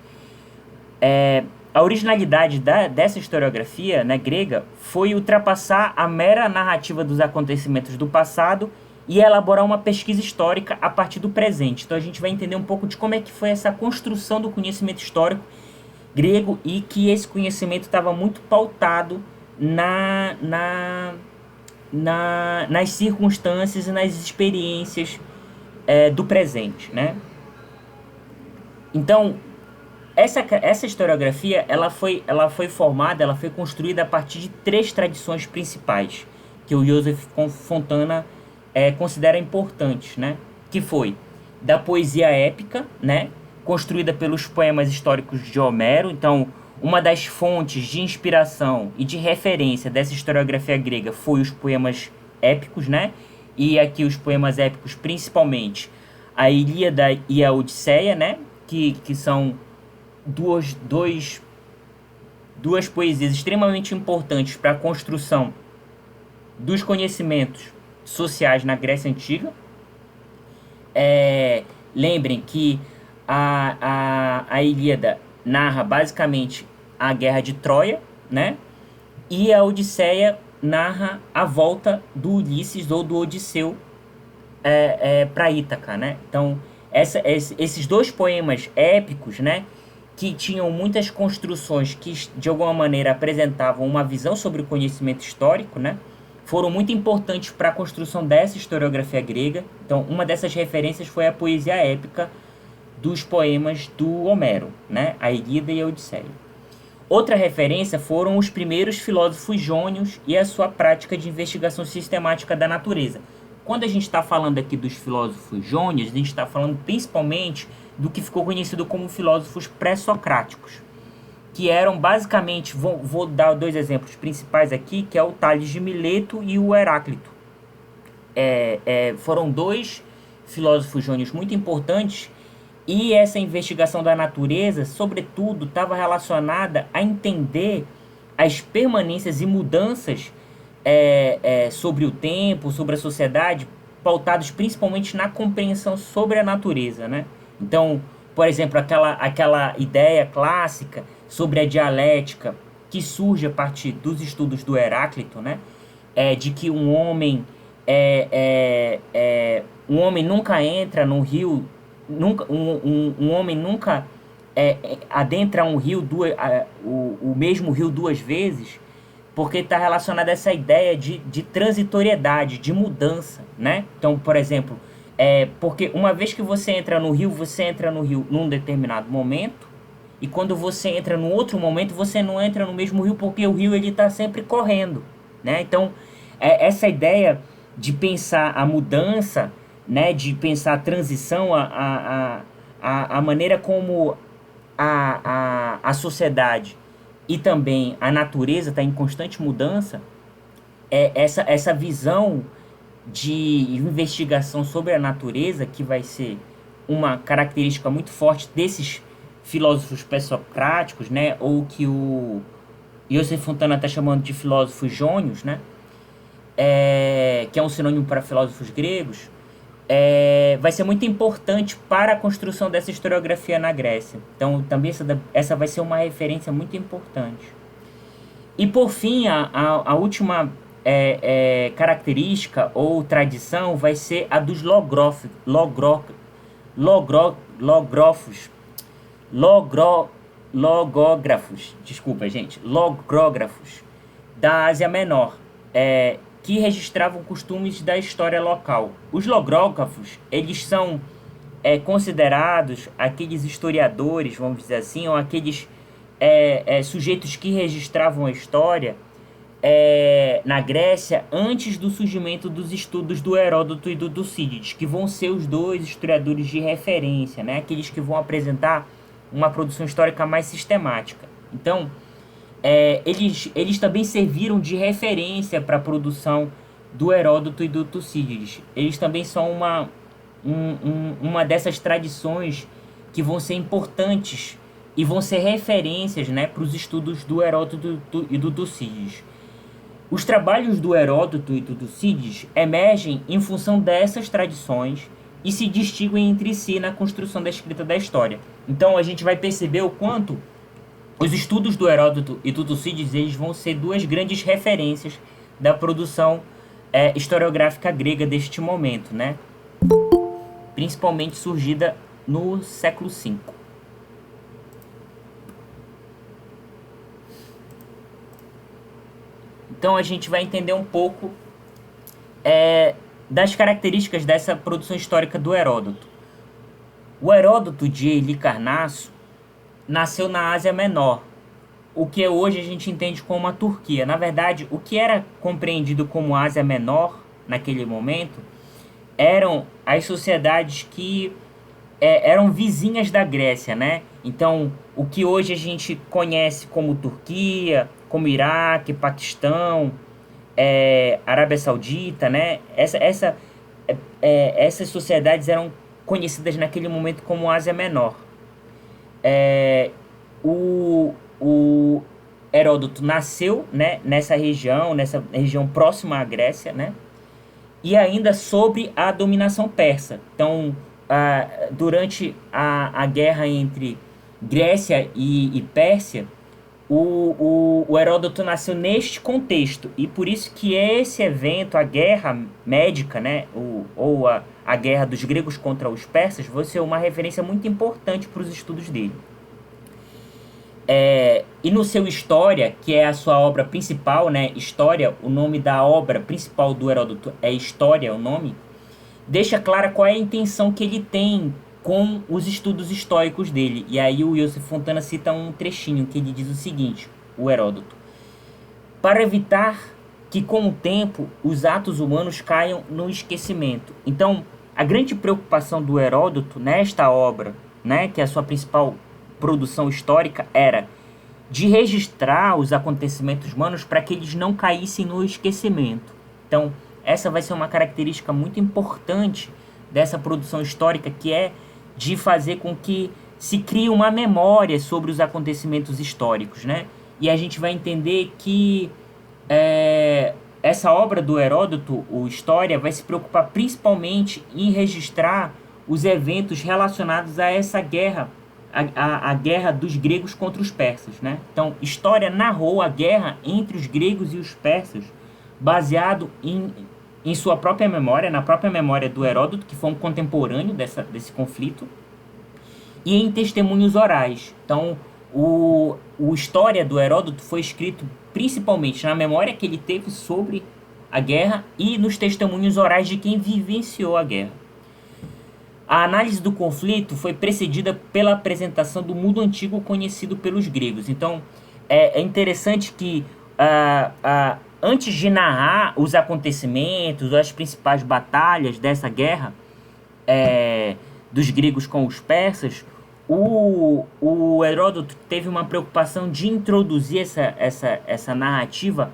A originalidade dessa historiografia, né, grega foi ultrapassar a mera narrativa dos acontecimentos do passado e elaborar uma pesquisa histórica a partir do presente. Então a gente vai entender um pouco de como é que foi essa construção do conhecimento histórico grego e que esse conhecimento estava muito pautado nas circunstâncias e nas experiências do presente, né? Então, essa historiografia ela foi formada, ela foi construída a partir de 3 tradições principais que o Joseph Fontana considera importantes, né? Que foi da poesia épica, né? Construída pelos poemas históricos de Homero. Então, uma das fontes de inspiração e de referência dessa historiografia grega foi os poemas épicos, né? E aqui os poemas épicos, principalmente a Ilíada e a Odisseia, né? Que são duas poesias extremamente importantes para a construção dos conhecimentos sociais na Grécia Antiga. Lembrem que a Ilíada narra basicamente a guerra de Troia, né? E a Odisseia narra a volta do Ulisses ou do Odisseu para Ítaca, né? Então, esses 2 poemas épicos, né, que tinham muitas construções que de alguma maneira apresentavam uma visão sobre o conhecimento histórico, né, foram muito importantes para a construção dessa historiografia grega. Então, uma dessas referências foi a poesia épica dos poemas do Homero, né? A Ilíada e a Odisseia. Outra referência foram os primeiros filósofos jônios e a sua prática de investigação sistemática da natureza. Quando a gente está falando aqui dos filósofos jônios, a gente está falando principalmente do que ficou conhecido como filósofos pré-socráticos, que eram basicamente, vou dar dois exemplos principais aqui, que é o Tales de Mileto e o Heráclito. Foram dois filósofos jônios muito importantes, e essa investigação da natureza, sobretudo, estava relacionada a entender as permanências e mudanças sobre o tempo, sobre a sociedade, pautados principalmente na compreensão sobre a natureza, né? Então, por exemplo, aquela ideia clássica sobre a dialética que surge a partir dos estudos do Heráclito, né? De que um homem nunca entra no rio, um homem nunca adentra um rio, o mesmo rio duas vezes, porque está relacionado a essa ideia de transitoriedade, de mudança, né? Então, por exemplo, porque uma vez que você entra no rio num determinado momento, e quando você entra num outro momento, você não entra no mesmo rio, porque o rio está sempre correndo, né? Então, essa ideia de pensar a mudança, né, de pensar a transição, a maneira como a sociedade e também a natureza está em constante mudança, essa visão de investigação sobre a natureza, que vai ser uma característica muito forte desses filósofos pré-socráticos, né, ou que o Joseph Fontana está chamando de filósofos jônios, né, que é um sinônimo para filósofos gregos, vai ser muito importante para a construção dessa historiografia na Grécia. Então, também essa vai ser uma referência muito importante. E, por fim, a última característica ou tradição vai ser a dos logógrafos da Ásia Menor, que registravam costumes da história local. Os logógrafos, eles são considerados aqueles historiadores, vamos dizer assim, ou aqueles sujeitos que registravam a história na Grécia antes do surgimento dos estudos do Heródoto e do Tucídides, que vão ser os dois historiadores de referência, né? Aqueles que vão apresentar uma produção histórica mais sistemática. Então, eles também serviram de referência para a produção do Heródoto e do Tucídides. Eles também são uma dessas tradições que vão ser importantes e vão ser referências, né, para os estudos do Heródoto e do Tucídides. Os trabalhos do Heródoto e do Tucídides emergem em função dessas tradições e se distinguem entre si na construção da escrita da história. Então a gente vai perceber o quanto os estudos do Heródoto e do Tucídides, eles vão ser duas grandes referências da produção historiográfica grega deste momento, né? Principalmente surgida no século V. Então a gente vai entender um pouco das características dessa produção histórica do Heródoto. O Heródoto de Helicarnasso nasceu na Ásia Menor, o que hoje a gente entende como a Turquia. Na verdade, o que era compreendido como Ásia Menor naquele momento eram as sociedades que eram vizinhas da Grécia, né? Então, o que hoje a gente conhece como Turquia, como Iraque, Paquistão, Arábia Saudita, né? Essas sociedades eram conhecidas naquele momento como Ásia Menor. O Heródoto nasceu, né, nessa região próxima à Grécia, né? E ainda sob a dominação persa. Então, durante a guerra entre Grécia e Pérsia, o Heródoto nasceu neste contexto, e por isso que esse evento, a guerra médica, né, ou a guerra dos gregos contra os persas, vai ser uma referência muito importante para os estudos dele. E no seu História, que é a sua obra principal, né? História, o nome da obra principal do Heródoto é História, o nome, deixa clara qual é a intenção que ele tem com os estudos históricos dele. E aí o Iosif Fontana cita um trechinho que ele diz o seguinte, o Heródoto: para evitar que com o tempo os atos humanos caiam no esquecimento. Então, a grande preocupação do Heródoto nesta obra, né, que é a sua principal produção histórica, era de registrar os acontecimentos humanos para que eles não caíssem no esquecimento. Então, essa vai ser uma característica muito importante dessa produção histórica, que é de fazer com que se crie uma memória sobre os acontecimentos históricos, né? E a gente vai entender que essa obra do Heródoto, o História, vai se preocupar principalmente em registrar os eventos relacionados a essa guerra, a guerra dos gregos contra os persas, né? Então, História narrou a guerra entre os gregos e os persas, baseado em sua própria memória, na própria memória do Heródoto, que foi um contemporâneo desse conflito, e em testemunhos orais. Então, o História do Heródoto foi escrito principalmente na memória que ele teve sobre a guerra e nos testemunhos orais de quem vivenciou a guerra. A análise do conflito foi precedida pela apresentação do mundo antigo conhecido pelos gregos. Então, é interessante que antes de narrar os acontecimentos, as principais batalhas dessa guerra dos gregos com os persas, o Heródoto teve uma preocupação de introduzir essa narrativa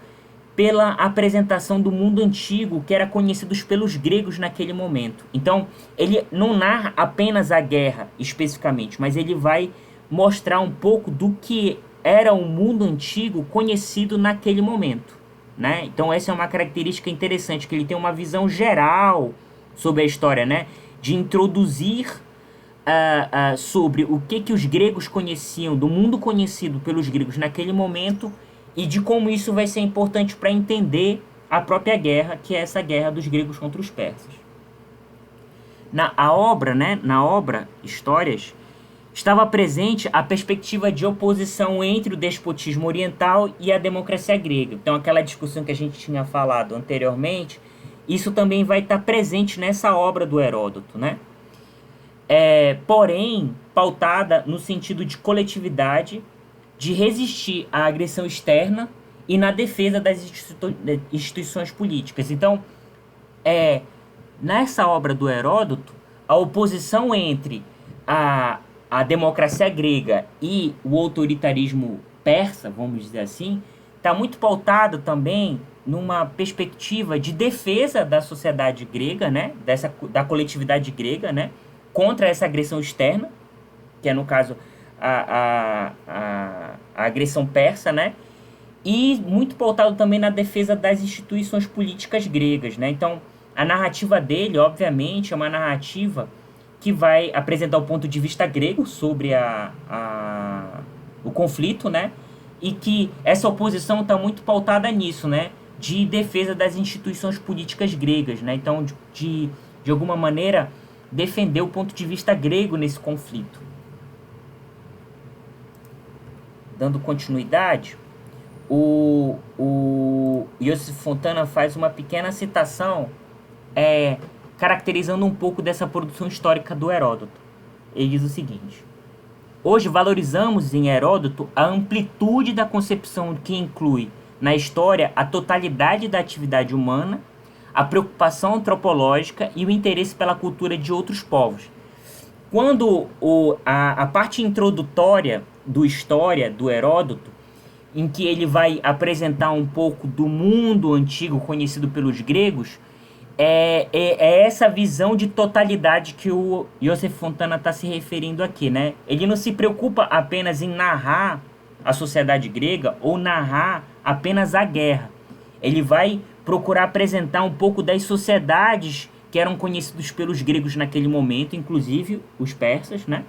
pela apresentação do mundo antigo, que era conhecido pelos gregos naquele momento. Então, ele não narra apenas a guerra especificamente, mas ele vai mostrar um pouco do que era o mundo antigo conhecido naquele momento, né? Então, essa é uma característica interessante, que ele tem uma visão geral sobre a história, né? De introduzir sobre o que os gregos conheciam, do mundo conhecido pelos gregos naquele momento, e de como isso vai ser importante para entender a própria guerra, que é essa guerra dos gregos contra os persas. Na obra Histórias, estava presente a perspectiva de oposição entre o despotismo oriental e a democracia grega. Então, aquela discussão que a gente tinha falado anteriormente, isso também vai estar presente nessa obra do Heródoto, né? Porém, pautada no sentido de coletividade, de resistir à agressão externa e na defesa das instituições políticas. Então, nessa obra do Heródoto, a oposição entre a democracia grega e o autoritarismo persa, vamos dizer assim, está muito pautada também numa perspectiva de defesa da sociedade grega, né, da coletividade grega, né, contra essa agressão externa, que é, no caso, a agressão persa, né? E muito pautado também na defesa das instituições políticas gregas, né? Então, a narrativa dele, obviamente, é uma narrativa que vai apresentar o ponto de vista grego sobre o conflito, né? E que essa oposição está muito pautada nisso, né? De defesa das instituições políticas gregas, né? Então, de alguma maneira, defender o ponto de vista grego nesse conflito. Dando continuidade, o Iosif Fontana faz uma pequena citação caracterizando um pouco dessa produção histórica do Heródoto. Ele diz o seguinte: hoje valorizamos em Heródoto a amplitude da concepção que inclui na história a totalidade da atividade humana, a preocupação antropológica e o interesse pela cultura de outros povos. Quando a parte introdutória do História, do Heródoto, em que ele vai apresentar um pouco do mundo antigo conhecido pelos gregos, é essa visão de totalidade que o Iosif Fontana está se referindo aqui, né? Ele não se preocupa apenas em narrar a sociedade grega ou narrar apenas a guerra. Ele vai procurar apresentar um pouco das sociedades que eram conhecidos pelos gregos naquele momento, inclusive os persas, né?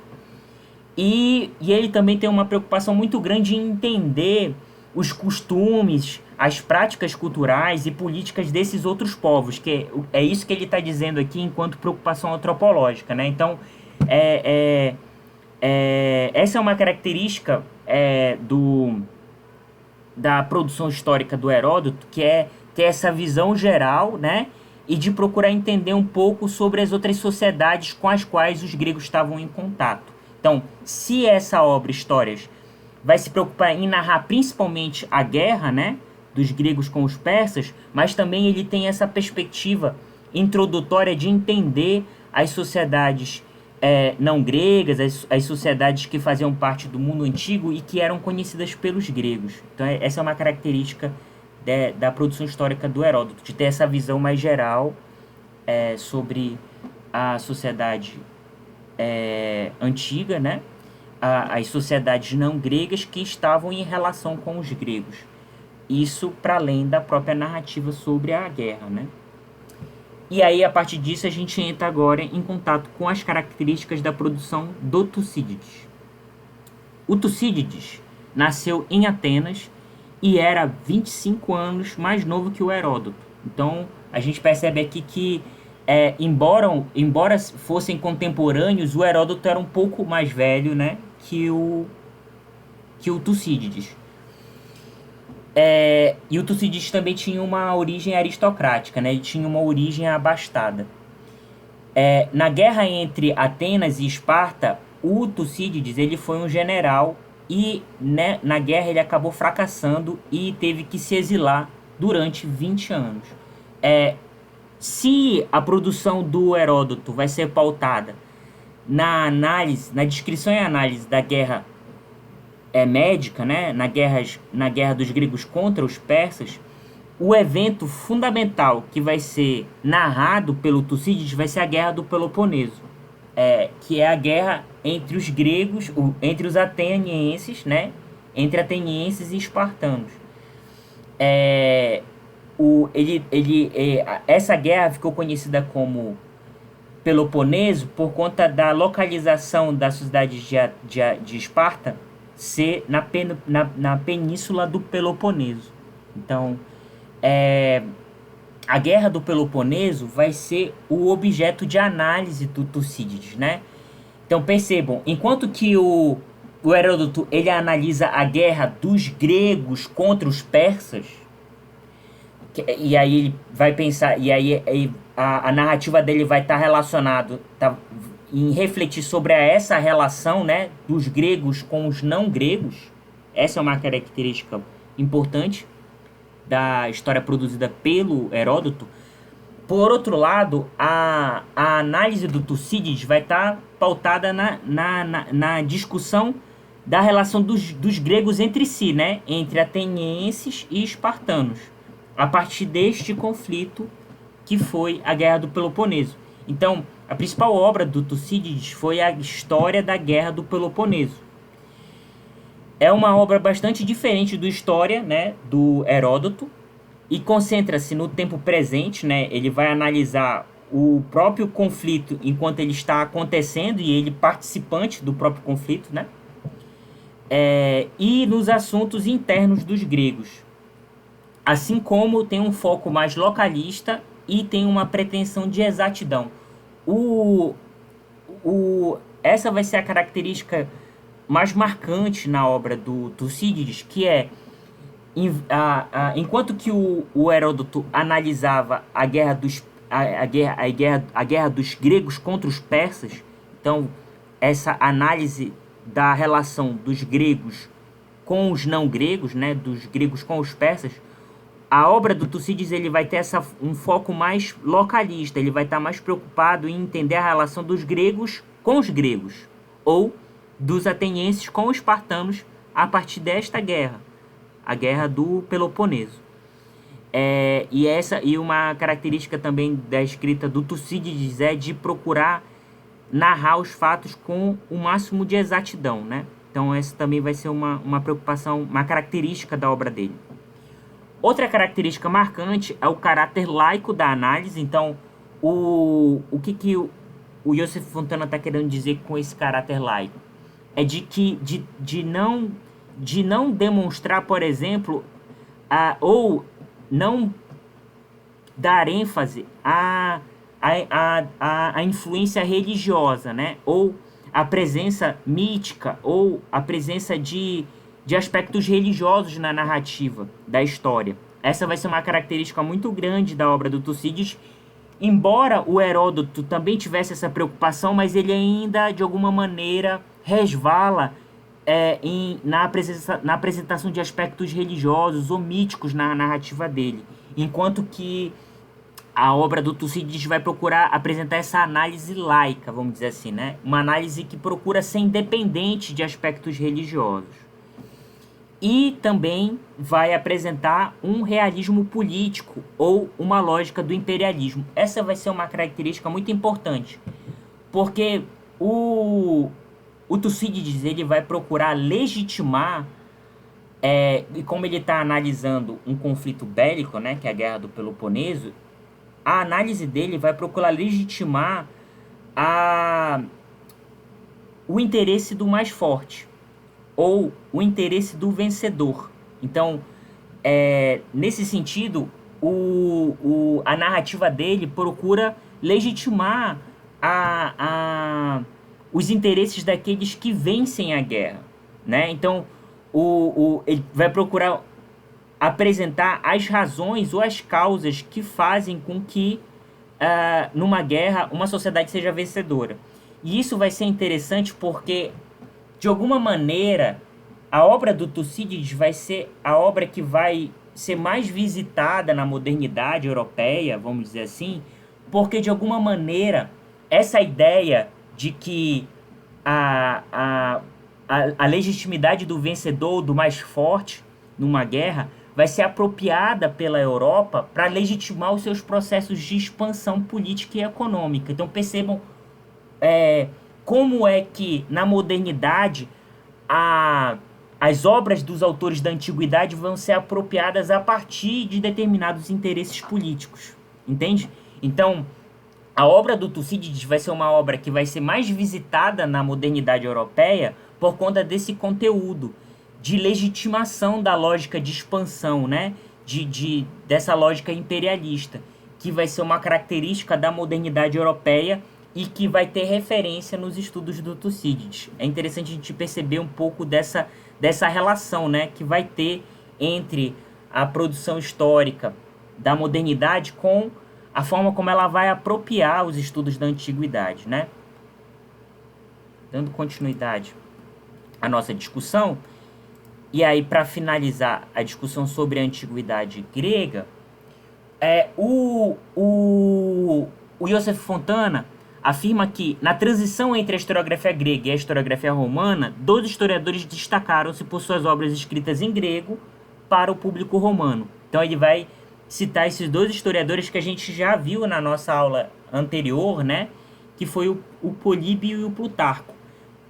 E ele também tem uma preocupação muito grande em entender os costumes, as práticas culturais e políticas desses outros povos, que é isso que ele está dizendo aqui enquanto preocupação antropológica, né? Então, essa é uma característica da produção histórica do Heródoto, que é ter essa visão geral, né? E de procurar entender um pouco sobre as outras sociedades com as quais os gregos estavam em contato. Então, se essa obra, Histórias, vai se preocupar em narrar principalmente a guerra, né, dos gregos com os persas, mas também ele tem essa perspectiva introdutória de entender as sociedades não gregas, as sociedades que faziam parte do mundo antigo e que eram conhecidas pelos gregos. Então, essa é uma característica da produção histórica do Heródoto, de ter essa visão mais geral sobre a sociedade antiga, né? As sociedades não gregas que estavam em relação com os gregos. Isso para além da própria narrativa sobre a guerra, né? E aí, a partir disso, a gente entra agora em contato com as características da produção do Tucídides. O Tucídides nasceu em Atenas e era 25 anos mais novo que o Heródoto. Então, a gente percebe aqui que, embora fossem contemporâneos, o Heródoto era um pouco mais velho, né, que o Tucídides. E o Tucídides também tinha uma origem aristocrática, né? Ele tinha uma origem abastada. Na guerra entre Atenas e Esparta, o Tucídides ele foi um general e, né, na guerra ele acabou fracassando e teve que se exilar durante 20 anos. Se a produção do Heródoto vai ser pautada na análise, na descrição e análise da guerra médica, né, na guerra dos gregos contra os persas, o evento fundamental que vai ser narrado pelo Tucídides vai ser a Guerra do Peloponeso, que é a guerra entre os gregos, entre os atenienses, né, entre atenienses e espartanos. Essa guerra ficou conhecida como Peloponeso por conta da localização da cidade de Esparta ser na península do Peloponeso. Então, a Guerra do Peloponeso vai ser o objeto de análise do Tucídides, né? Então, percebam, enquanto que o Heródoto ele analisa a guerra dos gregos contra os persas, e aí ele vai pensar, e aí a narrativa dele vai estar relacionado em refletir sobre essa relação, né, dos gregos com os não gregos. Essa é uma característica importante da história produzida pelo Heródoto. Por outro lado, a análise do Tucídides vai estar pautada na discussão da relação dos gregos entre si, né, entre atenienses e espartanos, a partir deste conflito que foi a Guerra do Peloponeso. Então, a principal obra do Tucídides foi a História da Guerra do Peloponeso. É uma obra bastante diferente do História, né, do Heródoto, e concentra-se no tempo presente, né? Ele vai analisar o próprio conflito enquanto ele está acontecendo e ele participante do próprio conflito, né? E nos assuntos internos dos gregos. Assim como tem um foco mais localista e tem uma pretensão de exatidão. Essa vai ser a característica mais marcante na obra do Tucídides, que é enquanto que o Heródoto analisava a guerra dos gregos contra os persas, então essa análise da relação dos gregos com os não gregos, né, dos gregos com os persas, a obra do Tucídides ele vai ter um foco mais localista, ele vai estar mais preocupado em entender a relação dos gregos com os gregos, ou dos atenienses com os espartanos a partir desta guerra, a Guerra do Peloponeso. E uma característica também da escrita do Tucídides é de procurar narrar os fatos com o máximo de exatidão, né? Então essa também vai ser uma preocupação, uma característica da obra dele. Outra característica marcante é o caráter laico da análise. Então, o que o Joseph Fontana está querendo dizer com esse caráter laico? É de não demonstrar, por exemplo, ou não dar ênfase à influência religiosa, né? Ou a presença mítica ou a presença de aspectos religiosos na narrativa da história. Essa vai ser uma característica muito grande da obra do Tucídides, embora o Heródoto também tivesse essa preocupação, mas ele ainda, de alguma maneira, resvala na apresentação de aspectos religiosos ou míticos na narrativa dele, enquanto que a obra do Tucídides vai procurar apresentar essa análise laica, vamos dizer assim, né? Uma análise que procura ser independente de aspectos religiosos. E também vai apresentar um realismo político ou uma lógica do imperialismo. Essa vai ser uma característica muito importante, porque o Tucídides ele vai procurar legitimar, e como ele está analisando um conflito bélico, né, que é a Guerra do Peloponeso, a análise dele vai procurar legitimar o interesse do mais forte, ou o interesse do vencedor. Então, nesse sentido, a narrativa dele procura legitimar os interesses daqueles que vencem a guerra, né? Então, ele vai procurar apresentar as razões ou as causas que fazem com que, numa guerra, uma sociedade seja vencedora. E isso vai ser interessante porque, de alguma maneira, a obra do Tucídides vai ser a obra que vai ser mais visitada na modernidade europeia, vamos dizer assim, porque, de alguma maneira, essa ideia de que a legitimidade do vencedor, do mais forte, numa guerra, vai ser apropriada pela Europa para legitimar os seus processos de expansão política e econômica. Então, percebam como é que, na modernidade, as obras dos autores da antiguidade vão ser apropriadas a partir de determinados interesses políticos. Entende? Então, a obra do Tucídides vai ser uma obra que vai ser mais visitada na modernidade europeia por conta desse conteúdo de legitimação da lógica de expansão, né? Dessa lógica imperialista, que vai ser uma característica da modernidade europeia e que vai ter referência nos estudos do Tucídides. É interessante a gente perceber um pouco dessa relação, né, que vai ter entre a produção histórica da modernidade com a forma como ela vai apropriar os estudos da antiguidade, né? Dando continuidade à nossa discussão, e aí, para finalizar a discussão sobre a antiguidade grega, o Joseph Fontana afirma que, na transição entre a historiografia grega e a historiografia romana, 2 historiadores destacaram-se por suas obras escritas em grego para o público romano. Então, ele vai citar esses 2 historiadores que a gente já viu na nossa aula anterior, né? Que foi o Políbio e o Plutarco.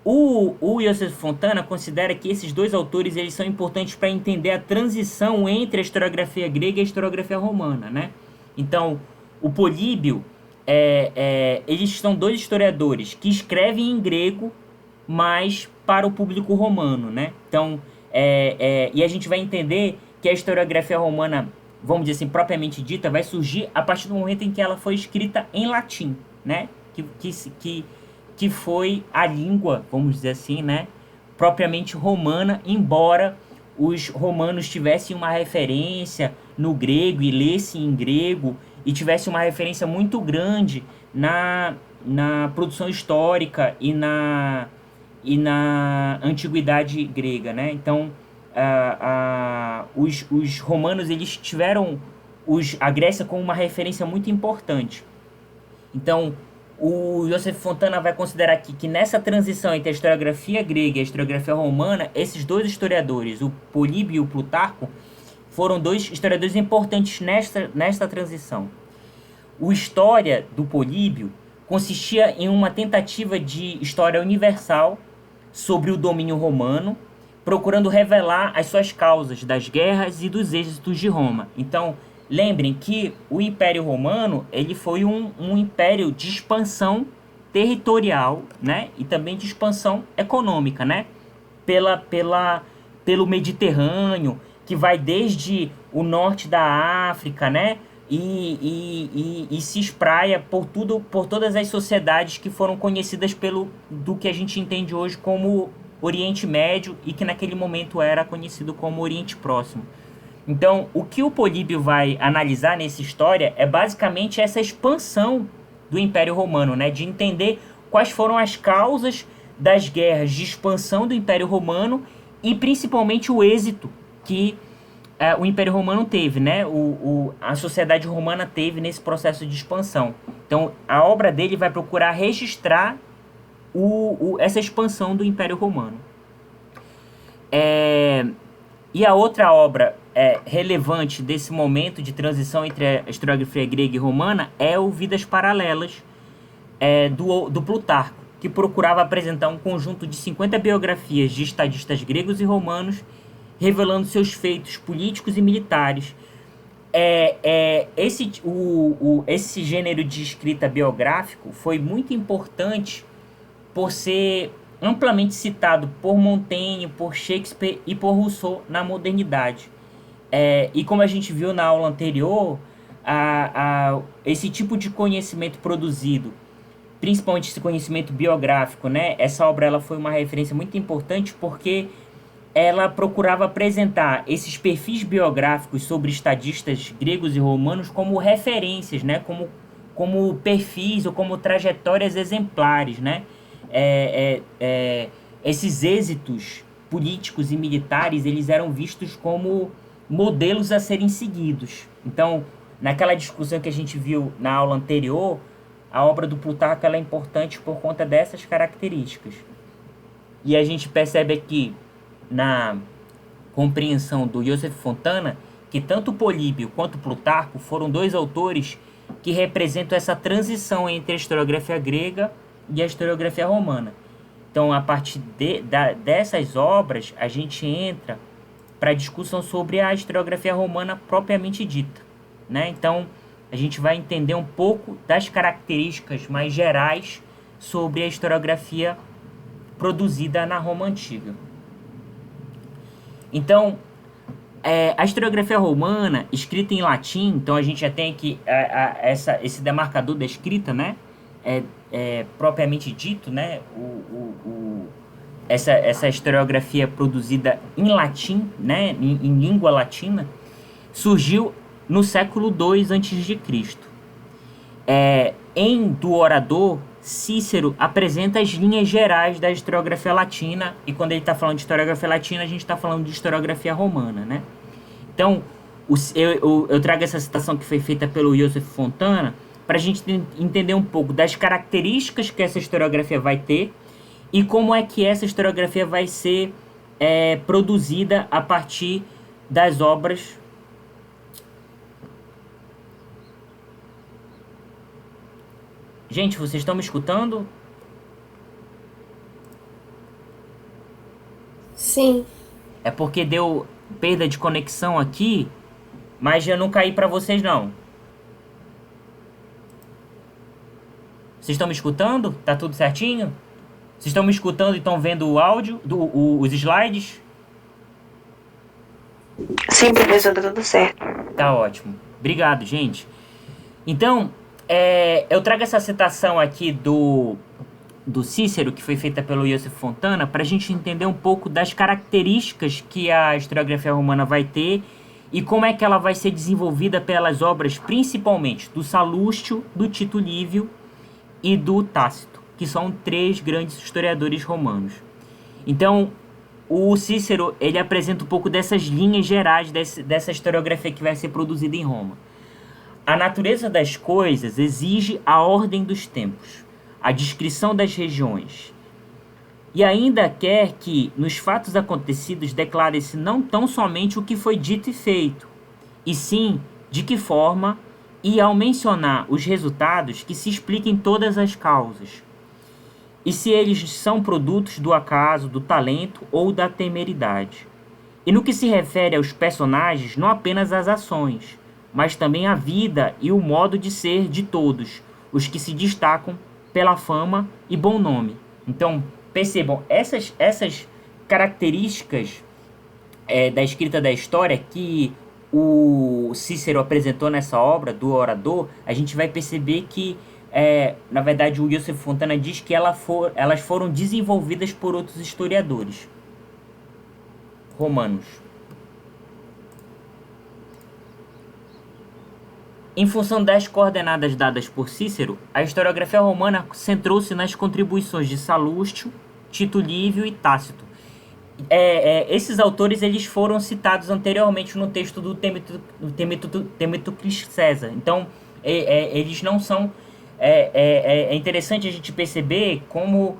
O Joseph Fontana considera que esses 2 autores eles são importantes para entender a transição entre a historiografia grega e a historiografia romana, né? Então, o Políbio, eles são 2 historiadores que escrevem em grego, mas para o público romano, né? Então, e a gente vai entender que a historiografia romana, vamos dizer assim, propriamente dita, vai surgir a partir do momento em que ela foi escrita em latim, né? Que foi a língua, vamos dizer assim, né, propriamente romana, embora os romanos tivessem uma referência no grego e lessem em grego e tivessem uma referência muito grande na produção histórica e na antiguidade grega, né? Então, os romanos eles tiveram a Grécia como uma referência muito importante. Então, o Joseph Fontana vai considerar aqui que nessa transição entre a historiografia grega e a historiografia romana, esses 2 historiadores, o Políbio e o Plutarco, foram 2 historiadores importantes nesta transição. O História do Políbio consistia em uma tentativa de história universal sobre o domínio romano, procurando revelar as suas causas das guerras e dos êxitos de Roma. Então, lembrem que o Império Romano ele foi um império de expansão territorial, né? E também de expansão econômica, né? Pelo Mediterrâneo, que vai desde o norte da África, né? e se espraia por todas as sociedades que foram conhecidas do que a gente entende hoje como Oriente Médio e que naquele momento era conhecido como Oriente Próximo. Então, o que o Políbio vai analisar nessa história é basicamente essa expansão do Império Romano, né? De entender quais foram as causas das guerras de expansão do Império Romano e principalmente o êxito que o Império Romano teve, né? A sociedade romana teve nesse processo de expansão. Então, a obra dele vai procurar registrar essa expansão do Império Romano. E a outra obra relevante desse momento de transição entre a historiografia grega e romana é o Vidas Paralelas, do Plutarco, que procurava apresentar um conjunto de 50 biografias de estadistas gregos e romanos, revelando seus feitos políticos e militares. Esse gênero de escrita biográfico foi muito importante por ser amplamente citado por Montaigne, por Shakespeare e por Rousseau na modernidade. E como a gente viu na aula anterior, esse tipo de conhecimento produzido, principalmente esse conhecimento biográfico, né? Essa obra ela foi uma referência muito importante porque ela procurava apresentar esses perfis biográficos sobre estadistas gregos e romanos como referências, né? Como perfis ou como trajetórias exemplares, né? Esses êxitos políticos e militares, eles eram vistos como modelos a serem seguidos. Então, naquela discussão que a gente viu na aula anterior, a obra do Plutarco ela é importante por conta dessas características. E a gente percebe aqui, na compreensão do Joseph Fontana, que tanto Políbio quanto Plutarco foram dois autores que representam essa transição entre a historiografia grega e a historiografia romana. Então, a partir dessas obras, a gente entra para a discussão sobre a historiografia romana propriamente dita, né? Então, a gente vai entender um pouco das características mais gerais sobre a historiografia produzida na Roma Antiga. Então, a historiografia romana, escrita em latim, então a gente já tem aqui esse demarcador da escrita, né? Propriamente dito, né? Essa historiografia produzida em latim, né? Em língua latina, surgiu no século II a.C. Do Orador, Cícero apresenta as linhas gerais da historiografia latina, e quando ele está falando de historiografia latina, a gente está falando de historiografia romana, né? Então, eu trago essa citação que foi feita pelo Joseph Fontana para a gente entender um pouco das características que essa historiografia vai ter e como é que essa historiografia vai ser produzida a partir das obras. Gente, vocês estão me escutando? Sim. É porque deu perda de conexão aqui, mas eu não caí para vocês não. Vocês estão me escutando? Tá tudo certinho? Vocês estão me escutando e estão vendo o áudio, os slides? Sim, professor, tá tudo certo. Tá ótimo. Obrigado, gente. Então, eu trago essa citação aqui do Cícero, que foi feita pelo Joseph Fontana, para a gente entender um pouco das características que a historiografia romana vai ter e como é que ela vai ser desenvolvida pelas obras, principalmente do Salústio, do Tito Livio e do Tácito, que são três grandes historiadores romanos. Então, o Cícero, ele apresenta um pouco dessas linhas gerais dessa historiografia que vai ser produzida em Roma. A natureza das coisas exige a ordem dos tempos, a descrição das regiões, e ainda quer que, nos fatos acontecidos, declare-se não tão somente o que foi dito e feito, e sim de que forma, e ao mencionar os resultados, que se expliquem todas as causas, e se eles são produtos do acaso, do talento ou da temeridade. E no que se refere aos personagens, não apenas as ações, mas também a vida e o modo de ser de todos, os que se destacam pela fama e bom nome. Então, percebam, essas características da escrita da história que o Cícero apresentou nessa obra do Orador, a gente vai perceber que, na verdade, o Iosef Fontana diz que elas foram desenvolvidas por outros historiadores romanos. Em função das coordenadas dadas por Cícero, a historiografia romana centrou-se nas contribuições de Salustio, Tito Livio e Tácito. Esses autores eles foram citados anteriormente no texto do Temístocles César. Então, eles não são... É interessante a gente perceber como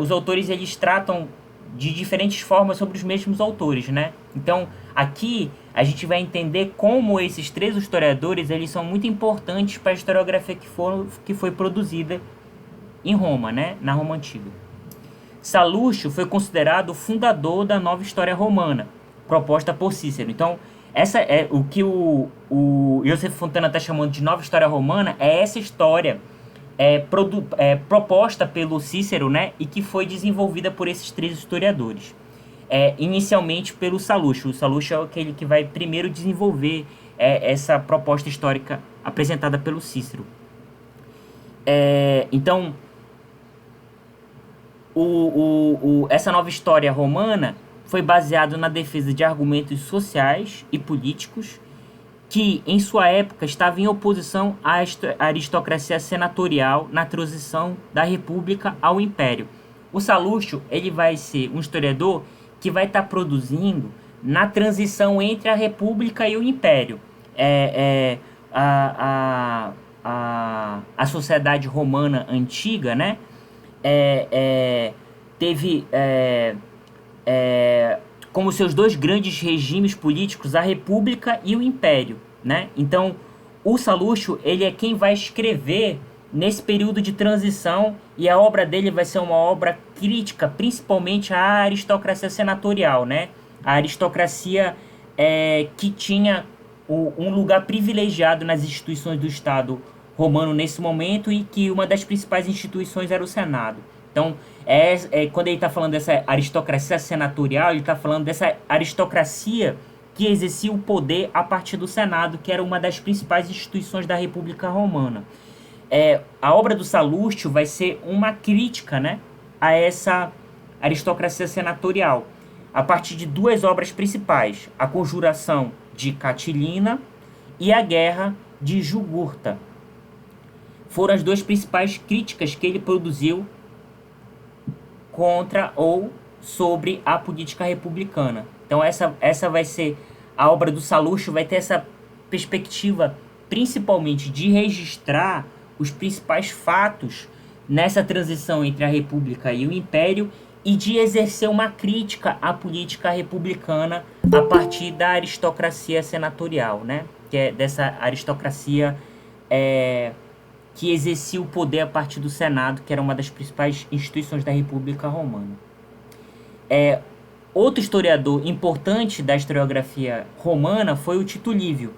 os autores eles tratam de diferentes formas sobre os mesmos autores, né? Então, aqui a gente vai entender como esses três historiadores eles são muito importantes para a historiografia que foi produzida em Roma, né? Na Roma Antiga. Salustio foi considerado o fundador da nova história romana, proposta por Cícero. Então, essa é o que o Iosef Fontana está chamando de nova história romana, é essa história proposta pelo Cícero, né, e que foi desenvolvida por esses três historiadores. Inicialmente pelo Salustio. O Salustio é aquele que vai primeiro desenvolver essa proposta histórica apresentada pelo Cícero. Então, essa nova história romana foi baseada na defesa de argumentos sociais e políticos que, em sua época, estavam em oposição à aristocracia senatorial na transição da República ao Império. O Salustio ele vai ser um historiador que vai estar produzindo na transição entre a República e o Império. A sociedade romana antiga, né, teve como seus dois grandes regimes políticos a República e o Império, né? Então, o Salustio ele é quem vai escrever nesse período de transição e a obra dele vai ser uma obra crítica, principalmente à aristocracia senatorial, né? A aristocracia que tinha um lugar privilegiado nas instituições do Estado romano nesse momento e que uma das principais instituições era o Senado. Então, quando ele está falando dessa aristocracia senatorial, ele está falando dessa aristocracia que exercia o poder a partir do Senado, que era uma das principais instituições da República Romana. A obra do Salustio vai ser uma crítica, né, a essa aristocracia senatorial, a partir de duas obras principais, a Conjuração de Catilina e a Guerra de Jugurta. Foram as duas principais críticas que ele produziu contra ou sobre a política republicana. Então essa vai ser a obra do Salustio, vai ter essa perspectiva principalmente de registrar os principais fatos nessa transição entre a República e o Império e de exercer uma crítica à política republicana a partir da aristocracia senatorial, né? Que é dessa aristocracia que exercia o poder a partir do Senado, que era uma das principais instituições da República Romana. Outro historiador importante da historiografia romana foi o Tito Livio.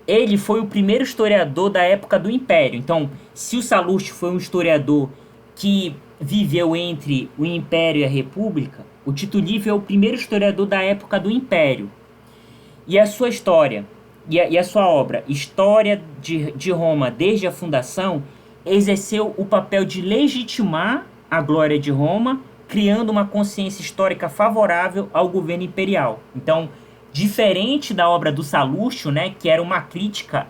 Ele foi o primeiro historiador da época do Império. Então, se o Salustio foi um historiador que viveu entre o Império e a República, o Tito Livio é o primeiro historiador da época do Império. E a sua história, e a sua obra, História de Roma desde a fundação, exerceu o papel de legitimar a glória de Roma, criando uma consciência histórica favorável ao governo imperial. Então, diferente da obra do Salustio, né, que era uma crítica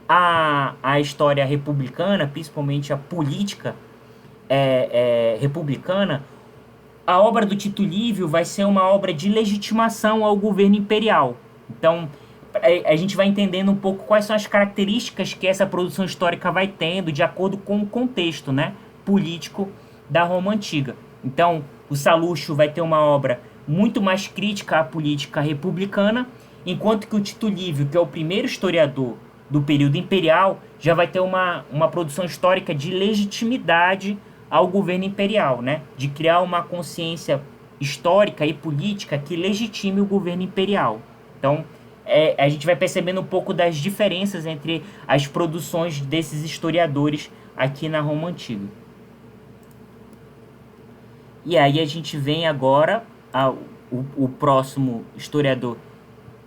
à história republicana, principalmente à política republicana, a obra do Tito Livio vai ser uma obra de legitimação ao governo imperial. Então, a gente vai entendendo um pouco quais são as características que essa produção histórica vai tendo de acordo com o contexto, né, político da Roma Antiga. Então, o Salustio vai ter uma obra muito mais crítica à política republicana, enquanto que o Tito Livio, que é o primeiro historiador do período imperial, já vai ter uma produção histórica de legitimidade ao governo imperial, né, de criar uma consciência histórica e política que legitime o governo imperial. Então, a gente vai percebendo um pouco das diferenças entre as produções desses historiadores aqui na Roma Antiga. E aí a gente vem agora o próximo historiador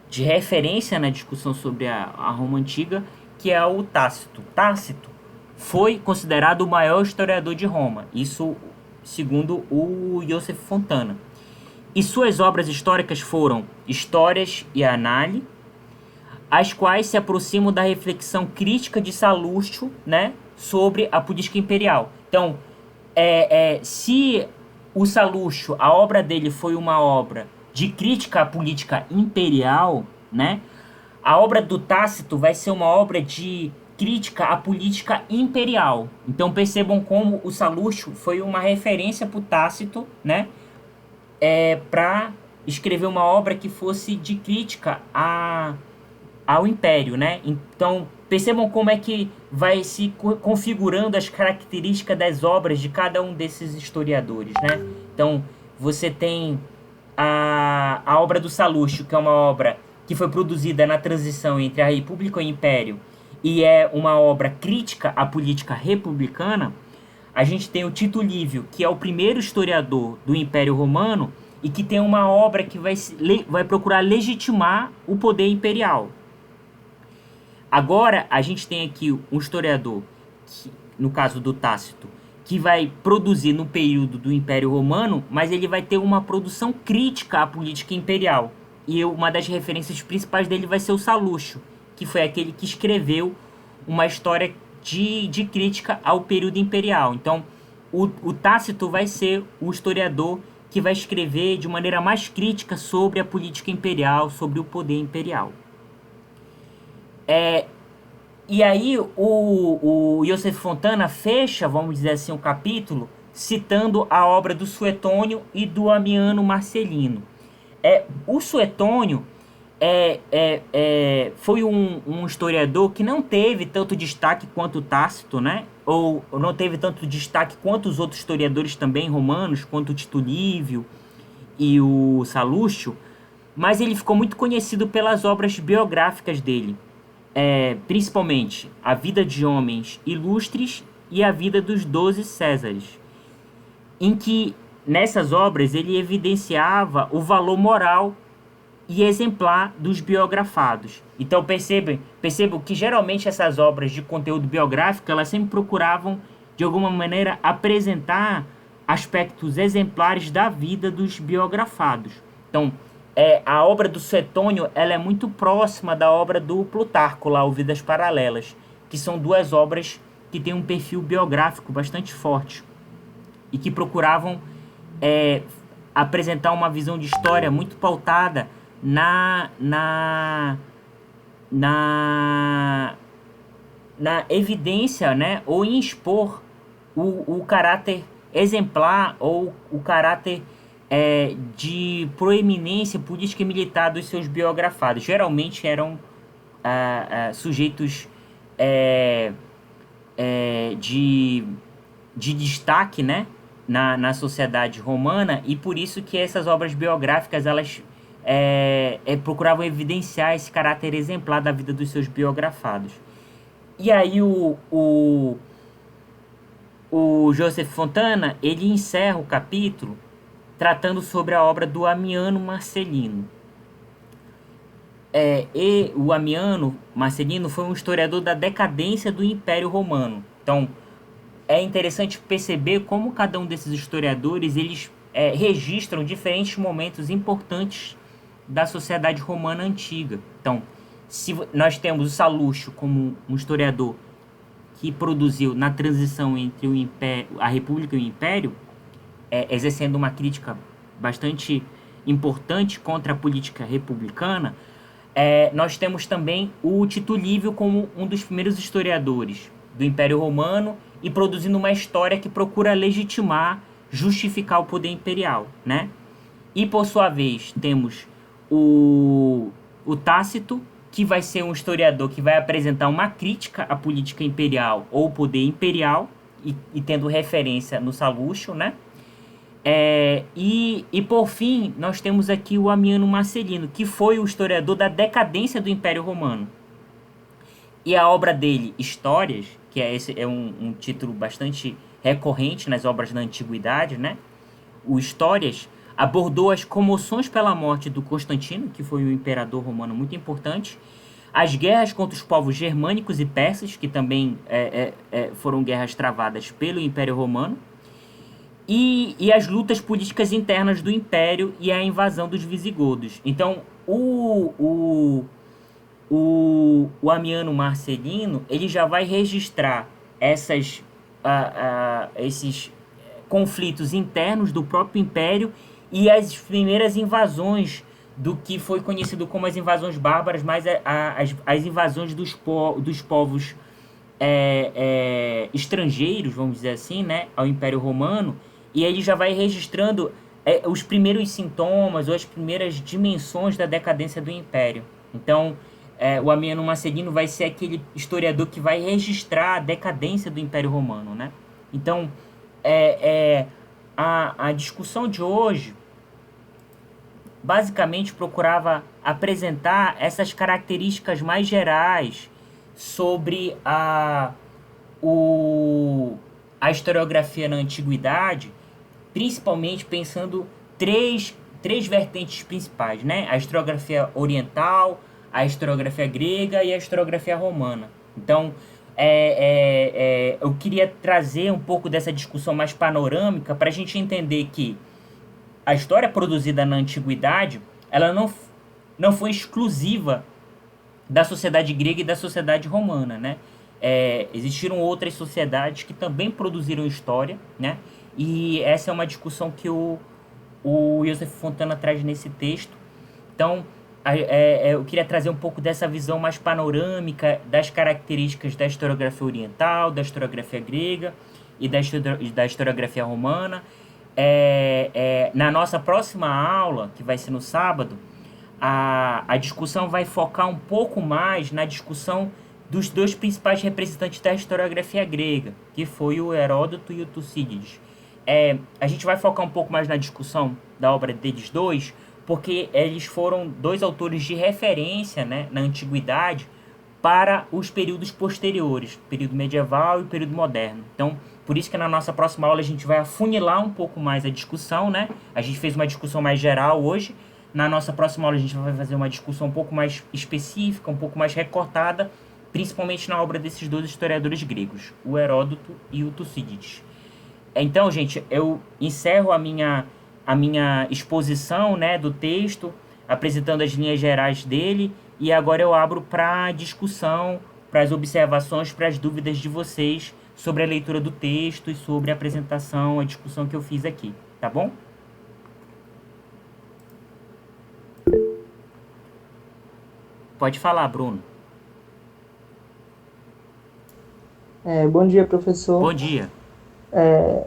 de referência na discussão sobre a Roma Antiga, que é o Tácito. Tácito foi considerado o maior historiador de Roma, isso segundo o Joseph Fontana. E suas obras históricas foram Histórias e Análise, as quais se aproximam da reflexão crítica de Salustio, né, sobre a política imperial. Então, se o Salustio, a obra dele foi uma obra de crítica à política imperial, né, a obra do Tácito vai ser uma obra de crítica à política imperial. Então percebam como o Salustio foi uma referência para o Tácito, né, para escrever uma obra que fosse de crítica ao Império, né? Então percebam como é que vai se configurando as características das obras de cada um desses historiadores, né? Então você tem a obra do Salustio, que é uma obra que foi produzida na transição entre a República e o Império, e é uma obra crítica à política republicana. A gente tem o Tito Livio, que é o primeiro historiador do Império Romano e que tem uma obra que vai procurar legitimar o poder imperial. Agora, a gente tem aqui um historiador, que, no caso do Tácito, que vai produzir no período do Império Romano, mas ele vai ter uma produção crítica à política imperial. E uma das referências principais dele vai ser o Salustio, que foi aquele que escreveu uma história de crítica ao período imperial. Então, o Tácito vai ser o historiador que vai escrever de maneira mais crítica sobre a política imperial, sobre o poder imperial. E aí o Joseph Fontana fecha, vamos dizer assim, o capítulo citando a obra do Suetônio e do Amiano Marcelino. O Suetônio foi um historiador que não teve tanto destaque quanto o Tácito, né? Ou não teve tanto destaque quanto os outros historiadores também romanos, quanto o Tito Livio e o Salustio, mas ele ficou muito conhecido pelas obras biográficas dele, principalmente A Vida de Homens Ilustres e A Vida dos 12 Césares, em que nessas obras ele evidenciava o valor moral e exemplar dos biografados. Então percebam que geralmente essas obras de conteúdo biográfico, elas sempre procuravam de alguma maneira apresentar aspectos exemplares da vida dos biografados. Então a obra do Suetônio, ela é muito próxima da obra do Plutarco, lá, O Vidas Paralelas, que são duas obras que têm um perfil biográfico bastante forte e que procuravam apresentar uma visão de história muito pautada na evidência, né, ou em expor o caráter exemplar ou o caráter de proeminência política e militar dos seus biografados. Geralmente eram sujeitos de destaque, né, na sociedade romana, e por isso que essas obras biográficas elas procuravam evidenciar esse caráter exemplar da vida dos seus biografados. E aí o Joseph Fontana, ele encerra o capítulo tratando sobre a obra do Amiano Marcelino. E o Amiano Marcelino foi um historiador da decadência do Império Romano. Então, é interessante perceber como cada um desses historiadores eles registram diferentes momentos importantes da sociedade romana antiga. Então, se nós temos o Salustio como um historiador que produziu na transição entre a República e o Império, exercendo uma crítica bastante importante contra a política republicana, nós temos também o Tito Livio como um dos primeiros historiadores do Império Romano e produzindo uma história que procura legitimar, justificar o poder imperial, né? E, por sua vez, temos o Tácito, que vai ser um historiador que vai apresentar uma crítica à política imperial ou poder imperial, e tendo referência no Salustio, né? E por fim, nós temos aqui o Amiano Marcelino, que foi o historiador da decadência do Império Romano. E a obra dele, Histórias, que é um título bastante recorrente nas obras da Antiguidade, né? O Histórias, abordou as comoções pela morte do Constantino, que foi um imperador romano muito importante, as guerras contra os povos germânicos e persas, que também foram guerras travadas pelo Império Romano, e as lutas políticas internas do Império e a invasão dos visigodos. Então, o Amiano Marcelino ele já vai registrar esses conflitos internos do próprio Império e as primeiras invasões do que foi conhecido como as invasões bárbaras, mas as invasões dos povos estrangeiros, vamos dizer assim, né, ao Império Romano, e ele já vai registrando os primeiros sintomas ou as primeiras dimensões da decadência do Império. Então, o Amiano Marcelino vai ser aquele historiador que vai registrar a decadência do Império Romano, né? Então, a discussão de hoje basicamente procurava apresentar essas características mais gerais sobre a historiografia na antiguidade, principalmente pensando três vertentes principais, né? A historiografia oriental, a historiografia grega e a historiografia romana. Então, eu queria trazer um pouco dessa discussão mais panorâmica para a gente entender que a história produzida na antiguidade, ela não foi exclusiva da sociedade grega e da sociedade romana, né? Existiram outras sociedades que também produziram história, né? E essa é uma discussão que o Joseph Fontana traz nesse texto. Então, eu queria trazer um pouco dessa visão mais panorâmica das características da historiografia oriental, da historiografia grega e da historiografia romana. Na nossa próxima aula, que vai ser no sábado, a discussão vai focar um pouco mais na discussão dos dois principais representantes da historiografia grega, que foi o Heródoto e o Tucídides. A gente vai focar um pouco mais na discussão da obra deles dois, porque eles foram dois autores de referência, né, na antiguidade para os períodos posteriores, período medieval e período moderno. Então, por isso que na nossa próxima aula a gente vai afunilar um pouco mais a discussão, né? A gente fez uma discussão mais geral hoje. Na nossa próxima aula a gente vai fazer uma discussão um pouco mais específica, um pouco mais recortada, principalmente na obra desses dois historiadores gregos, o Heródoto e o Tucídides. Então, gente, eu encerro a minha exposição, né, do texto, apresentando as linhas gerais dele, e agora eu abro para discussão, para as observações, para as dúvidas de vocês sobre a leitura do texto e sobre a apresentação, a discussão que eu fiz aqui, tá bom? Pode falar, Bruno. Bom dia, professor. Bom dia.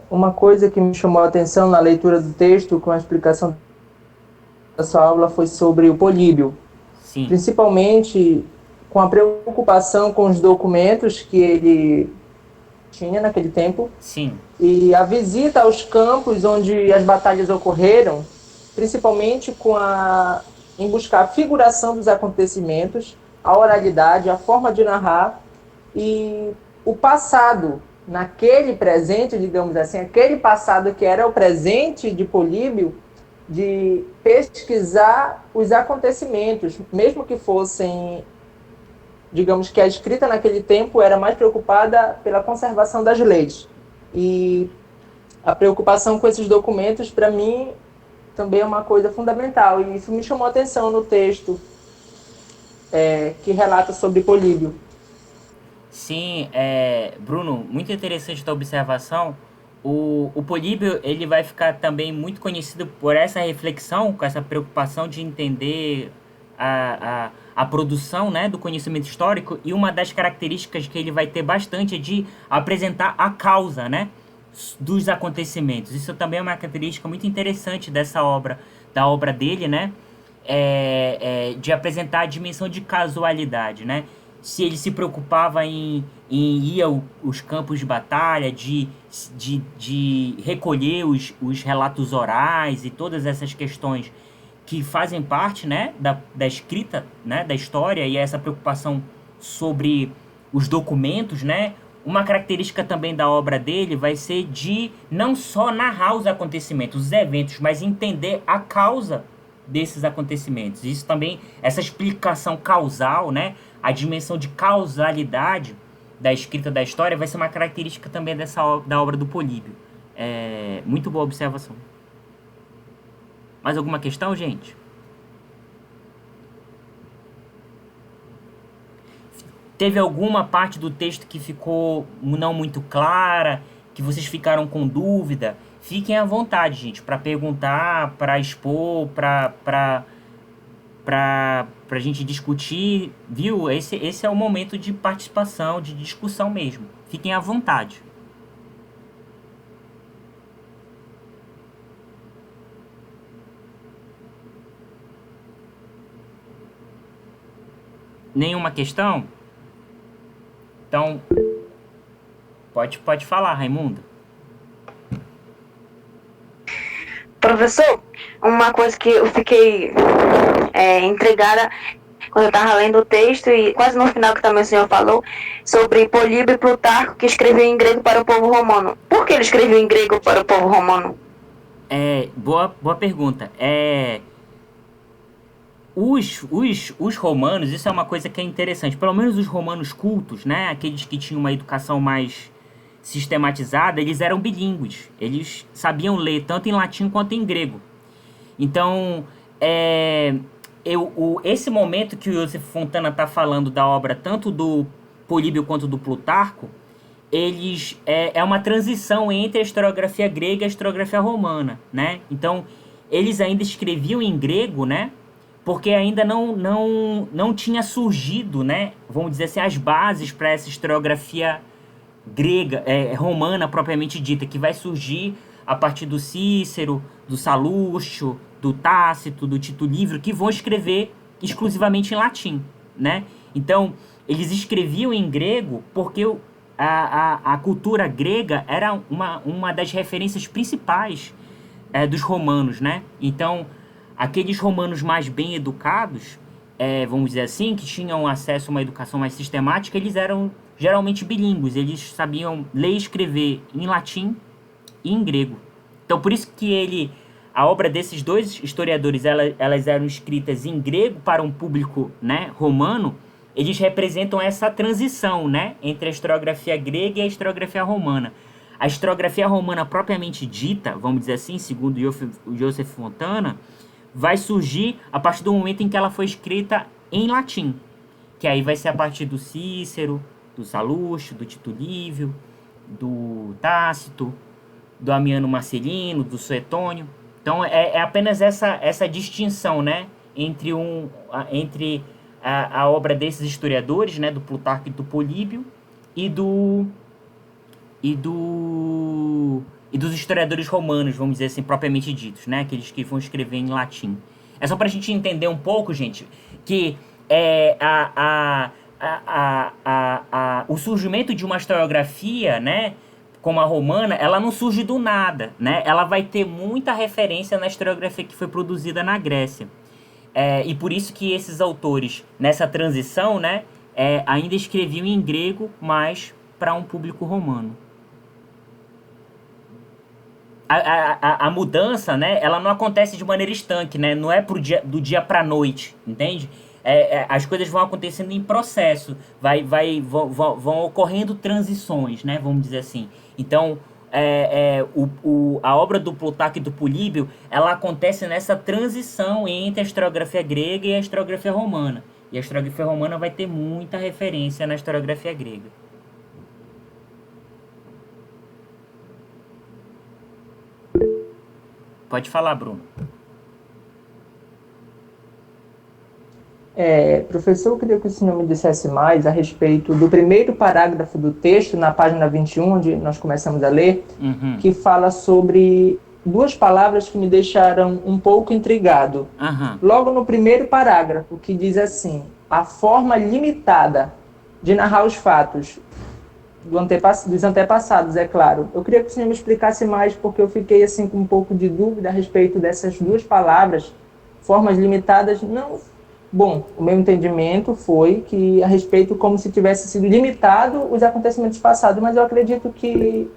Uma coisa que me chamou a atenção na leitura do texto, com a explicação da sua aula, foi sobre o Políbio. Sim. Principalmente com a preocupação com os documentos que ele tinha naquele tempo. Sim. E a visita aos campos onde as batalhas ocorreram, principalmente em buscar a figuração dos acontecimentos, a oralidade, a forma de narrar e o passado, naquele presente, digamos assim, aquele passado que era o presente de Políbio, de pesquisar os acontecimentos, mesmo que fossem, digamos que a escrita naquele tempo era mais preocupada pela conservação das leis. E a preocupação com esses documentos, para mim, também é uma coisa fundamental. E isso me chamou a atenção no texto que relata sobre Políbio. Sim, Bruno, muito interessante a tua observação. O Políbio, ele vai ficar também muito conhecido por essa reflexão, com essa preocupação de entender a produção, né, do conhecimento histórico, e uma das características que ele vai ter bastante é de apresentar a causa, né, dos acontecimentos. Isso também é uma característica muito interessante da obra dele, né, de apresentar a dimensão de casualidade, né. Se ele se preocupava em ir aos campos de batalha, de recolher os relatos orais e todas essas questões que fazem parte, né, da escrita, né, da história, e essa preocupação sobre os documentos, né, uma característica também da obra dele vai ser de não só narrar os acontecimentos, os eventos, mas entender a causa desses acontecimentos. Isso também, essa explicação causal, né, a dimensão de causalidade da escrita da história vai ser uma característica também da obra do Políbio. Muito boa observação. Mais alguma questão, gente? Teve alguma parte do texto que ficou não muito clara, que vocês ficaram com dúvida? Fiquem à vontade, gente, para perguntar, para expor, para a gente discutir, viu? Esse é o momento de participação, de discussão mesmo. Fiquem à vontade. Nenhuma questão? Então, pode falar, Raimundo. Professor, uma coisa que eu fiquei intrigada quando eu estava lendo o texto, e quase no final que também o senhor falou, sobre Políbio e Plutarco, que escreveu em grego para o povo romano. Por que ele escreveu em grego para o povo romano? Boa pergunta. Os romanos, isso é uma coisa que é interessante, pelo menos os romanos cultos, né, aqueles que tinham uma educação mais sistematizada, eles eram bilíngues, eles sabiam ler tanto em latim quanto em grego. Então, esse momento que o Joseph Fontana está falando da obra tanto do Políbio quanto do Plutarco, é uma transição entre a historiografia grega e a historiografia romana, né? Então, eles ainda escreviam em grego, né? Porque ainda não tinha surgido, né, vamos dizer assim, as bases para essa historiografia grega, romana propriamente dita, que vai surgir a partir do Cícero, do Salustio, do Tácito, do Tito Livio, que vão escrever exclusivamente em latim, né? Então, eles escreviam em grego porque a cultura grega era uma das referências principais dos romanos, né? Então, aqueles romanos mais bem educados, vamos dizer assim, que tinham acesso a uma educação mais sistemática, eles eram geralmente bilíngues, eles sabiam ler e escrever em latim e em grego. Então, por isso que a obra desses dois historiadores, elas eram escritas em grego para um público, né, romano. Eles representam essa transição, né, entre a historiografia grega e a historiografia romana. A historiografia romana propriamente dita, vamos dizer assim, segundo o Joseph Fontana, vai surgir a partir do momento em que ela foi escrita em latim, que aí vai ser a partir do Cícero, do Salustio, do Tito Livio, do Tácito, do Amiano Marcelino, do Suetônio. Então é apenas essa distinção, né, entre a obra desses historiadores, né, do Plutarco e do Políbio, e dos historiadores romanos, vamos dizer assim, propriamente ditos, né? Aqueles que vão escrever em latim. É só para a gente entender um pouco, gente, que o surgimento de uma historiografia, né, como a romana, ela não surge do nada, né? Ela vai ter muita referência na historiografia que foi produzida na Grécia. E por isso que esses autores, nessa transição, né, ainda escreviam em grego, mas para um público romano. A mudança, né, ela não acontece de maneira estanque, né, não é do dia para a noite, entende? As coisas vão acontecendo em processo, vão ocorrendo transições, né, vamos dizer assim. Então, a obra do Plutarco e do Políbio, ela acontece nessa transição entre a historiografia grega e a historiografia romana. E a historiografia romana vai ter muita referência na historiografia grega. Pode falar, Bruno. Professor, eu queria que o senhor me dissesse mais a respeito do primeiro parágrafo do texto, na página 21, onde nós começamos a ler, que fala sobre duas palavras que me deixaram um pouco intrigado. Logo no primeiro parágrafo, que diz assim: a forma limitada de narrar os fatos dos antepassados, é claro. Eu queria que o senhor me explicasse mais, porque eu fiquei assim com um pouco de dúvida a respeito dessas duas palavras, formas limitadas, não Bom, o meu entendimento foi que a respeito como se tivesse sido limitado os acontecimentos passados, mas eu acredito que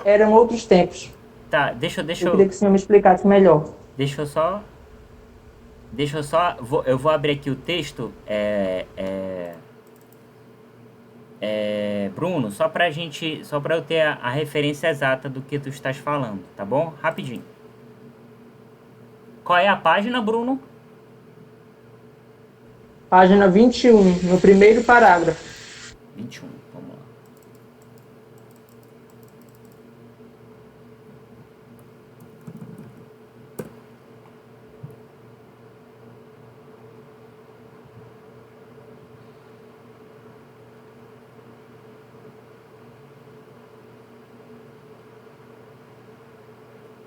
eram outros tempos. Tá, Eu queria que o senhor me explicasse melhor. deixa eu só, eu vou abrir aqui o texto, Bruno, só pra eu ter a referência exata do que tu estás falando, tá bom? Rapidinho. Qual é a página, Bruno? Página 21, no primeiro parágrafo. 21, vamos lá.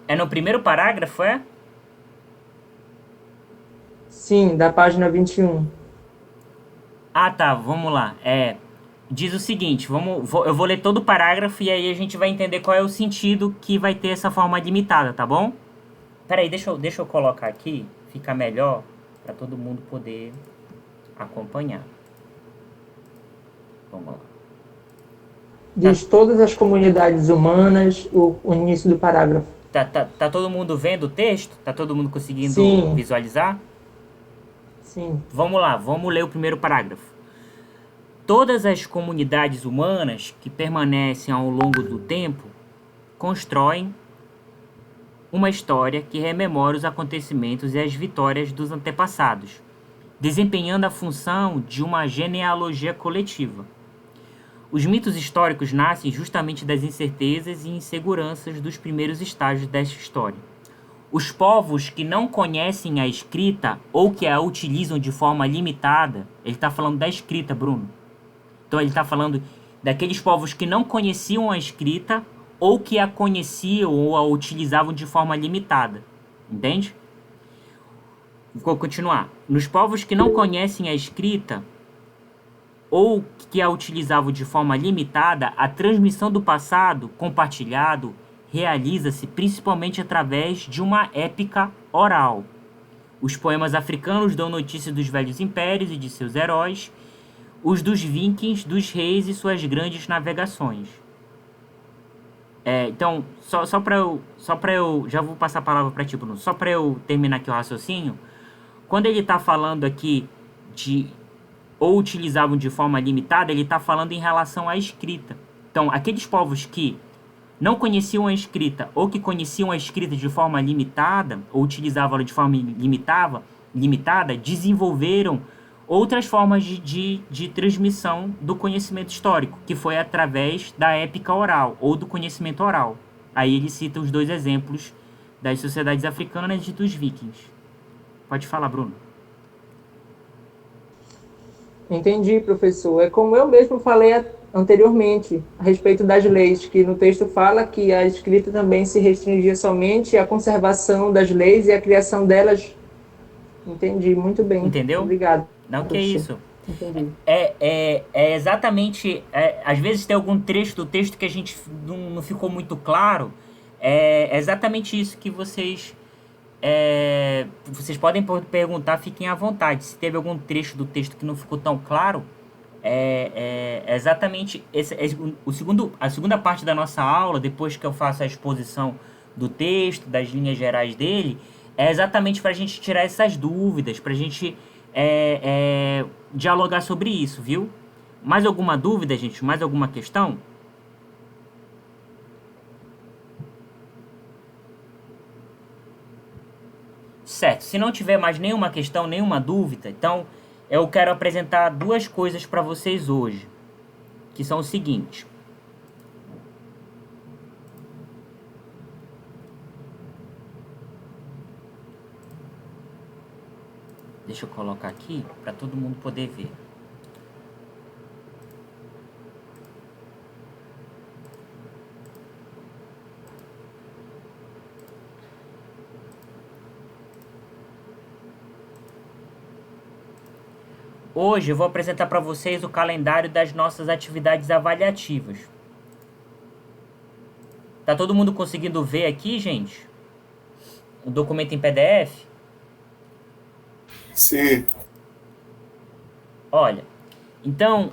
É no primeiro parágrafo, é? Sim, da página 21. Ah, tá, vamos lá. Diz o seguinte, eu vou ler todo o parágrafo e aí a gente vai entender qual é o sentido que vai ter essa forma limitada, tá bom? Peraí, deixa eu colocar aqui, fica melhor para todo mundo poder acompanhar. Vamos lá. Diz todas as comunidades humanas, o início do parágrafo. Tá todo mundo vendo o texto? Tá todo mundo conseguindo Sim. visualizar? Sim. Vamos lá, vamos ler o primeiro parágrafo. Todas as comunidades humanas que permanecem ao longo do tempo constroem uma história que rememora os acontecimentos e as vitórias dos antepassados, desempenhando a função de uma genealogia coletiva. Os mitos históricos nascem justamente das incertezas e inseguranças dos primeiros estágios desta história. Os povos que não conhecem a escrita ou que a utilizam de forma limitada, ele está falando da escrita, Bruno. Então ele está falando daqueles povos que não conheciam a escrita ou que a conheciam ou a utilizavam de forma limitada. Entende? Vou continuar. Nos povos que não conhecem a escrita ou que a utilizavam de forma limitada, a transmissão do passado compartilhado realiza-se principalmente através de uma épica oral. Os poemas africanos dão notícia dos velhos impérios e de seus heróis, os dos vikings, dos reis e suas grandes navegações. Então, só para eu... Já vou passar a palavra para ti, Bruno. Só para eu terminar aqui o raciocínio. Quando ele está falando aqui de... ou utilizavam de forma limitada, ele está falando em relação à escrita. Então, aqueles povos que não conheciam a escrita ou que conheciam a escrita de forma limitada ou utilizavam-la de forma limitada, desenvolveram outras formas de transmissão do conhecimento histórico, que foi através da épica oral ou do conhecimento oral. Aí ele cita os dois exemplos das sociedades africanas e dos vikings. Pode falar, Bruno. Entendi, professor. É como eu mesmo falei anteriormente, a respeito das leis, que no texto fala que a escrita também se restringia somente à conservação das leis e à criação delas. Entendi, muito bem. Entendeu? Obrigado. Não, que é isso. Entendi. É exatamente... às vezes tem algum trecho do texto que a gente não ficou muito claro. É exatamente isso que vocês... vocês podem perguntar, fiquem à vontade. Se teve algum trecho do texto que não ficou tão claro, exatamente a segunda parte da nossa aula, depois que eu faço a exposição do texto, das linhas gerais dele, é exatamente para a gente tirar essas dúvidas, para a gente dialogar sobre isso, viu? Mais alguma dúvida, gente? Mais alguma questão? Certo, se não tiver mais nenhuma questão, nenhuma dúvida, então eu quero apresentar duas coisas para vocês hoje, que são o seguinte. Deixa eu colocar aqui para todo mundo poder ver. Hoje eu vou apresentar para vocês o calendário das nossas atividades avaliativas. Tá todo mundo conseguindo ver aqui, gente? O documento em PDF? Sim. Olha, então,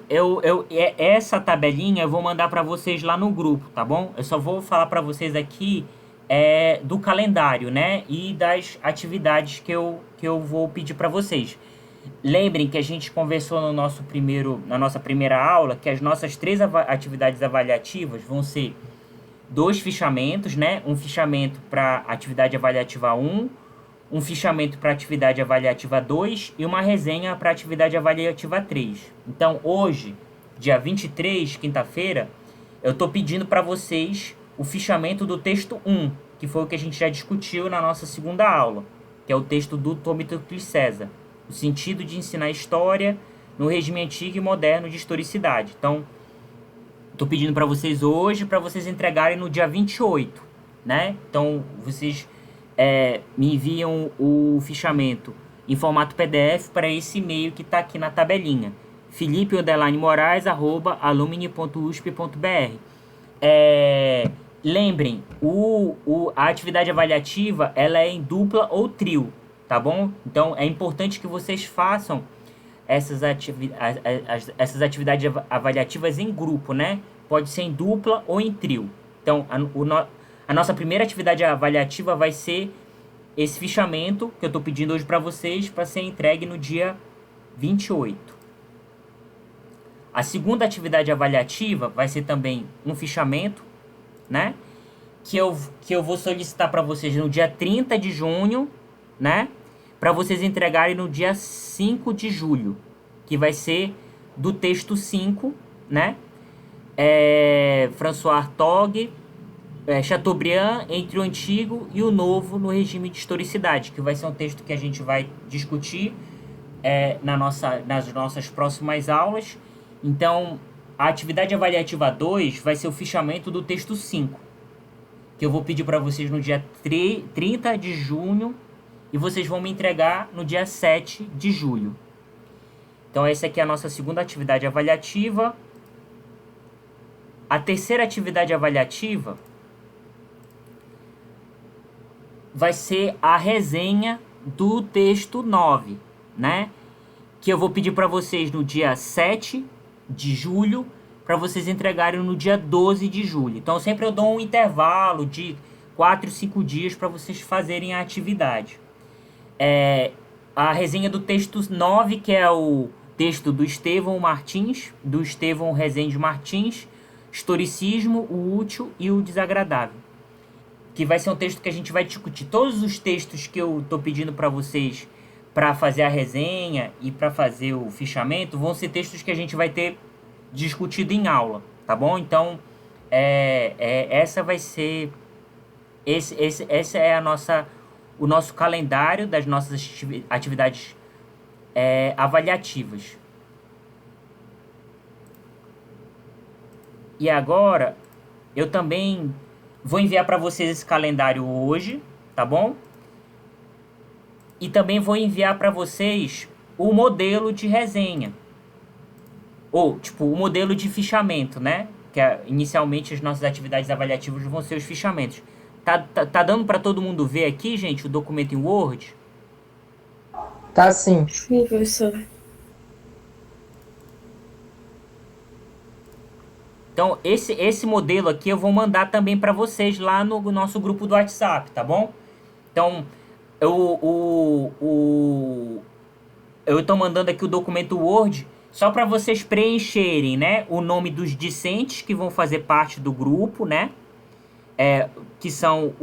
essa tabelinha eu vou mandar para vocês lá no grupo, tá bom? Eu só vou falar para vocês aqui do calendário, né? E das atividades que eu vou pedir para vocês. Lembrem que a gente conversou na nossa primeira aula que as nossas 3 atividades avaliativas vão ser 2 fichamentos, né? Um fichamento para atividade avaliativa 1, um fichamento para atividade avaliativa 2 e uma resenha para atividade avaliativa 3. Então, hoje, dia 23, quinta-feira, eu estou pedindo para vocês o fichamento do texto 1, que foi o que a gente já discutiu na nossa segunda aula, que é o texto do Themistocles César, o sentido de ensinar história no regime antigo e moderno de historicidade. Então, estou pedindo para vocês hoje, para vocês entregarem no dia 28, né? Então, vocês me enviam o fichamento em formato PDF para esse e-mail que está aqui na tabelinha, felipe_moraes@alumni.usp.br. Lembrem, a atividade avaliativa ela é em dupla ou trio, tá bom? Então, é importante que vocês façam essas atividades avaliativas em grupo, né? Pode ser em dupla ou em trio. Então, a nossa primeira atividade avaliativa vai ser esse fichamento que eu estou pedindo hoje para vocês, para ser entregue no dia 28. A segunda atividade avaliativa vai ser também um fichamento, né? Que eu vou solicitar para vocês no dia 30 de junho, né? Para vocês entregarem no dia 5 de julho, que vai ser do texto 5, né? François Hartog, Chateaubriand, entre o Antigo e o Novo no regime de historicidade, que vai ser um texto que a gente vai discutir nas nossas próximas aulas. Então, a atividade avaliativa 2 vai ser o fichamento do texto 5, que eu vou pedir para vocês no dia 30 de junho e vocês vão me entregar no dia 7 de julho. Então, essa aqui é a nossa segunda atividade avaliativa. A terceira atividade avaliativa vai ser a resenha do texto 9, né? Que eu vou pedir para vocês no dia 7 de julho, para vocês entregarem no dia 12 de julho. Então, sempre eu dou um intervalo de 4, 5 dias para vocês fazerem a atividade. A resenha do texto 9, que é o texto do Estevão Rezende Martins, Historicismo, o Útil e o Desagradável. Que vai ser um texto que a gente vai discutir. Todos os textos que eu estou pedindo para vocês para fazer a resenha e para fazer o fichamento vão ser textos que a gente vai ter discutido em aula, tá bom? Então, essa vai ser... Esse é o nosso calendário das nossas atividades avaliativas. E agora, eu também vou enviar para vocês esse calendário hoje, tá bom? E também vou enviar para vocês o modelo de resenha. Ou, tipo, o modelo de fichamento, né? Que inicialmente as nossas atividades avaliativas vão ser os fichamentos. Tá dando para todo mundo ver aqui, gente, o documento em Word? Tá sim. Sim, professor. Então, esse modelo aqui eu vou mandar também para vocês lá no nosso grupo do WhatsApp, tá bom? Então, eu estou mandando aqui o documento Word só para vocês preencherem, né? O nome dos discentes que vão fazer parte do grupo, né? Que são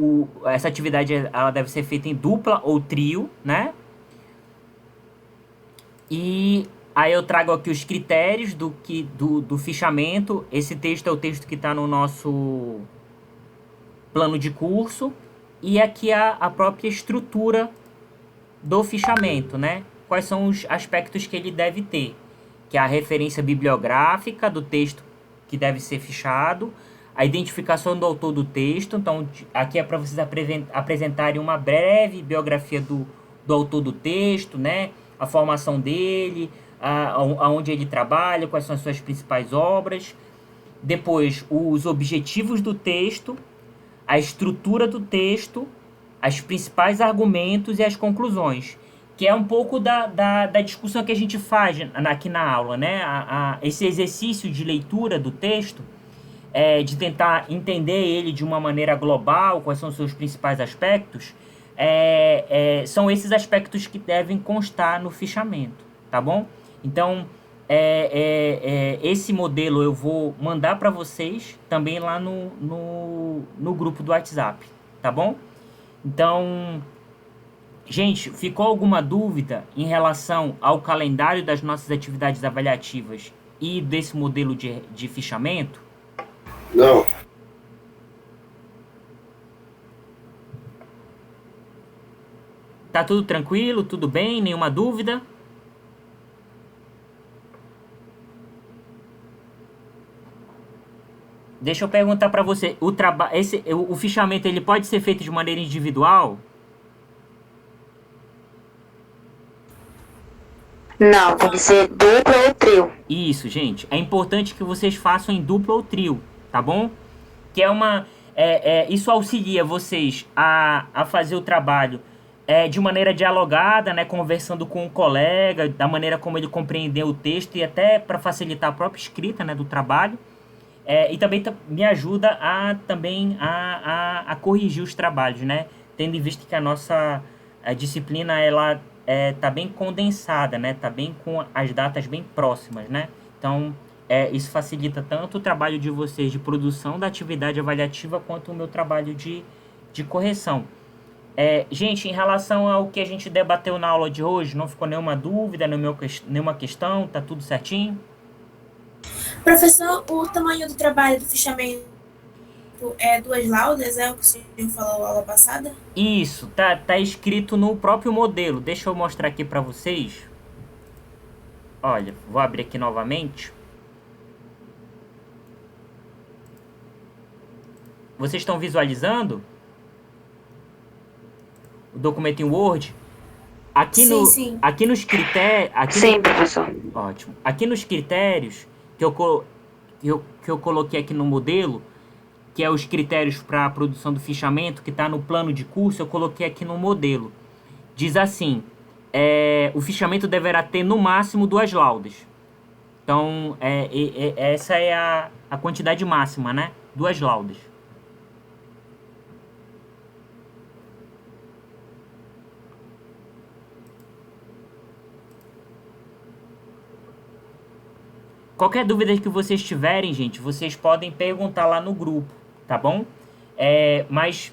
essa atividade ela deve ser feita em dupla ou trio, né? E aí eu trago aqui os critérios do fichamento. Esse texto é o texto que está no nosso plano de curso. E aqui a própria estrutura do fichamento, né? Quais são os aspectos que ele deve ter. Que é a referência bibliográfica do texto que deve ser fichado. A identificação do autor do texto. Então, aqui é para vocês apresentarem uma breve biografia do autor do texto, né? A formação dele, aonde ele trabalha, quais são as suas principais obras. Depois, os objetivos do texto, a estrutura do texto, os principais argumentos e as conclusões. que é um pouco da discussão que a gente faz aqui na aula, né? Esse exercício de leitura do texto, de tentar entender ele de uma maneira global, quais são os seus principais aspectos, são esses aspectos que devem constar no fichamento, tá bom? Então, esse modelo eu vou mandar para vocês também lá no grupo do WhatsApp, tá bom? Então, gente, ficou alguma dúvida em relação ao calendário das nossas atividades avaliativas e desse modelo de fichamento? Não. Tá tudo tranquilo? Tudo bem? Nenhuma dúvida? Deixa eu perguntar para você, o fichamento ele pode ser feito de maneira individual? Não, tem que ser dupla ou trio. Isso, gente. É importante que vocês façam em dupla ou trio, tá bom? Que isso auxilia vocês a fazer o trabalho de maneira dialogada, né? Conversando com o colega, da maneira como ele compreendeu o texto e até para facilitar a própria escrita, né, do trabalho. E também me ajuda a corrigir os trabalhos, né? Tendo em vista que a nossa disciplina, ela tá bem condensada, né? Tá bem com as datas bem próximas, né? Então, isso facilita tanto o trabalho de vocês de produção da atividade avaliativa quanto o meu trabalho de correção. Gente, em relação ao que a gente debateu na aula de hoje, não ficou nenhuma dúvida, nenhuma questão? Tá tudo certinho? Professor, o tamanho do trabalho do fichamento é 2 laudas, é o que o senhor falou na aula passada? Isso, tá escrito no próprio modelo. Deixa eu mostrar aqui para vocês. Olha, vou abrir aqui novamente. Vocês estão visualizando o documento em Word? Aqui Sim. Aqui nos critérios... Sim, professor. Ótimo. Aqui nos critérios que eu coloquei aqui no modelo, que é os critérios para a produção do fichamento, que está no plano de curso, eu coloquei aqui no modelo. Diz assim, o fichamento deverá ter no máximo 2 laudas. Então, essa é a quantidade máxima, né? 2 laudas. Qualquer dúvida que vocês tiverem, gente, vocês podem perguntar lá no grupo, tá bom? Mas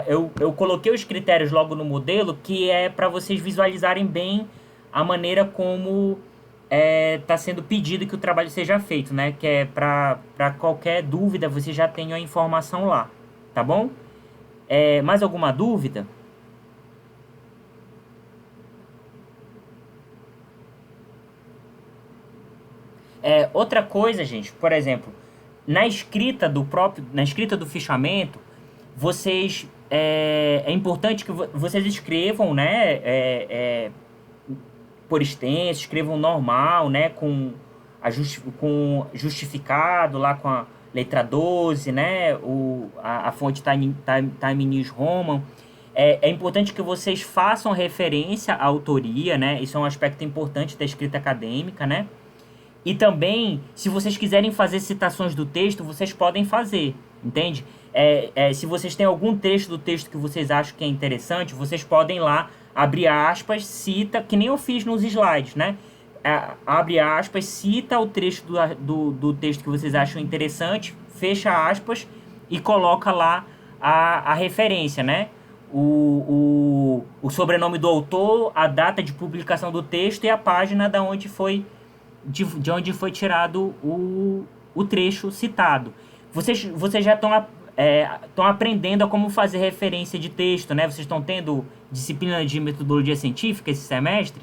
eu coloquei os critérios logo no modelo, que é para vocês visualizarem bem a maneira como está sendo pedido que o trabalho seja feito, né? Que é para qualquer dúvida, você já tenha a informação lá, tá bom? Mais alguma dúvida? Outra coisa, gente, por exemplo, na escrita do fichamento, vocês é importante que vocês escrevam, né, por extenso, escrevam normal, né, com justificado lá com a letra 12, né, a fonte Time News Roman. É importante que vocês façam referência à autoria, né, isso é um aspecto importante da escrita acadêmica, né. E também, se vocês quiserem fazer citações do texto, vocês podem fazer, entende? Se vocês têm algum trecho do texto que vocês acham que é interessante, vocês podem lá abrir aspas, cita, que nem eu fiz nos slides, né? Abre aspas, cita o trecho do texto que vocês acham interessante, fecha aspas e coloca lá a referência, né? O sobrenome do autor, a data de publicação do texto e a página de onde foi tirado o trecho citado. Vocês já estão aprendendo a como fazer referência de texto, né? Vocês estão tendo disciplina de metodologia científica esse semestre?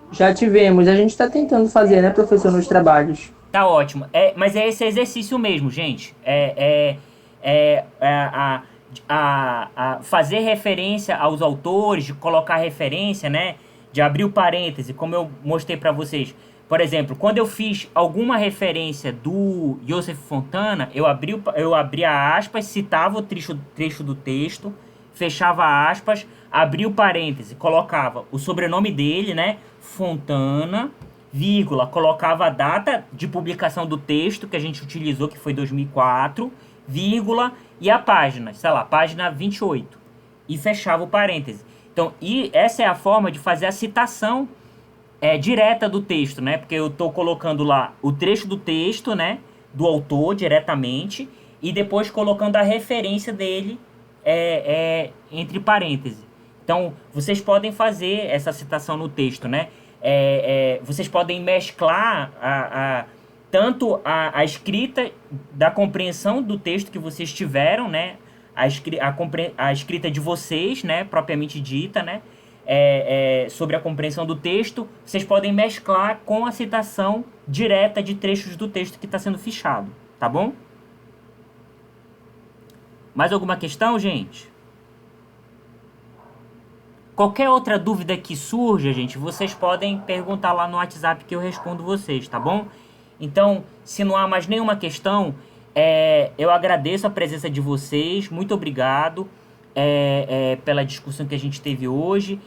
Já tivemos, a gente está tentando fazer, né, professor, nos trabalhos. Tá ótimo. Mas é esse exercício mesmo, gente. Fazer referência aos autores, de colocar referência, né? De abrir o parêntese, como eu mostrei para vocês. Por exemplo, quando eu fiz alguma referência do Joseph Fontana, eu abria aspas, citava o trecho do texto, fechava aspas, abria o parêntese, colocava o sobrenome dele, né? Fontana, vírgula, colocava a data de publicação do texto que a gente utilizou, que foi 2004, vírgula, e a página, sei lá, página 28. E fechava o parêntese. Então, e essa é a forma de fazer a citação direta do texto, né? Porque eu estou colocando lá o trecho do texto, né? Do autor diretamente, e depois colocando a referência dele entre parênteses. Então, vocês podem fazer essa citação no texto, né? Vocês podem mesclar tanto a escrita da compreensão do texto que vocês tiveram, né? A escrita de vocês, né? Propriamente dita, né? Sobre a compreensão do texto, vocês podem mesclar com a citação direta de trechos do texto que está sendo fichado, tá bom? Mais alguma questão, gente? Qualquer outra dúvida que surja, gente, vocês podem perguntar lá no WhatsApp que eu respondo vocês, tá bom? Então, se não há mais nenhuma questão, eu agradeço a presença de vocês, muito obrigado pela discussão que a gente teve hoje.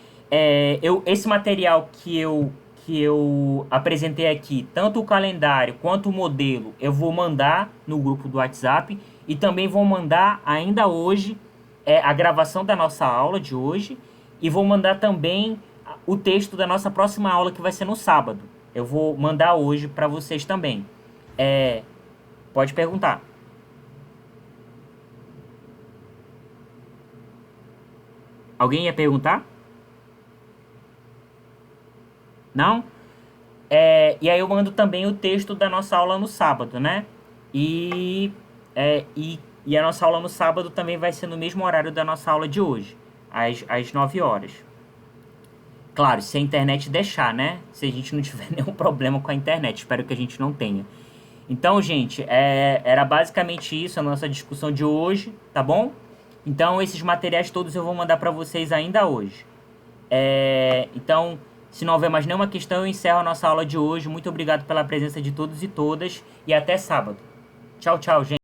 Esse material que eu apresentei aqui, tanto o calendário quanto o modelo, eu vou mandar no grupo do WhatsApp e também vou mandar ainda hoje a gravação da nossa aula de hoje e vou mandar também o texto da nossa próxima aula que vai ser no sábado. Eu vou mandar hoje para vocês também. Pode perguntar. Alguém ia perguntar? Não? E aí eu mando também o texto da nossa aula no sábado, né? E a nossa aula no sábado também vai ser no mesmo horário da nossa aula de hoje, às 9 horas. Claro, se a internet deixar, né? Se a gente não tiver nenhum problema com a internet. Espero que a gente não tenha. Então, gente, era basicamente isso a nossa discussão de hoje, tá bom? Então, esses materiais todos eu vou mandar para vocês ainda hoje. Então, se não houver mais nenhuma questão, eu encerro a nossa aula de hoje. Muito obrigado pela presença de todos e todas e até sábado. Tchau, tchau, gente.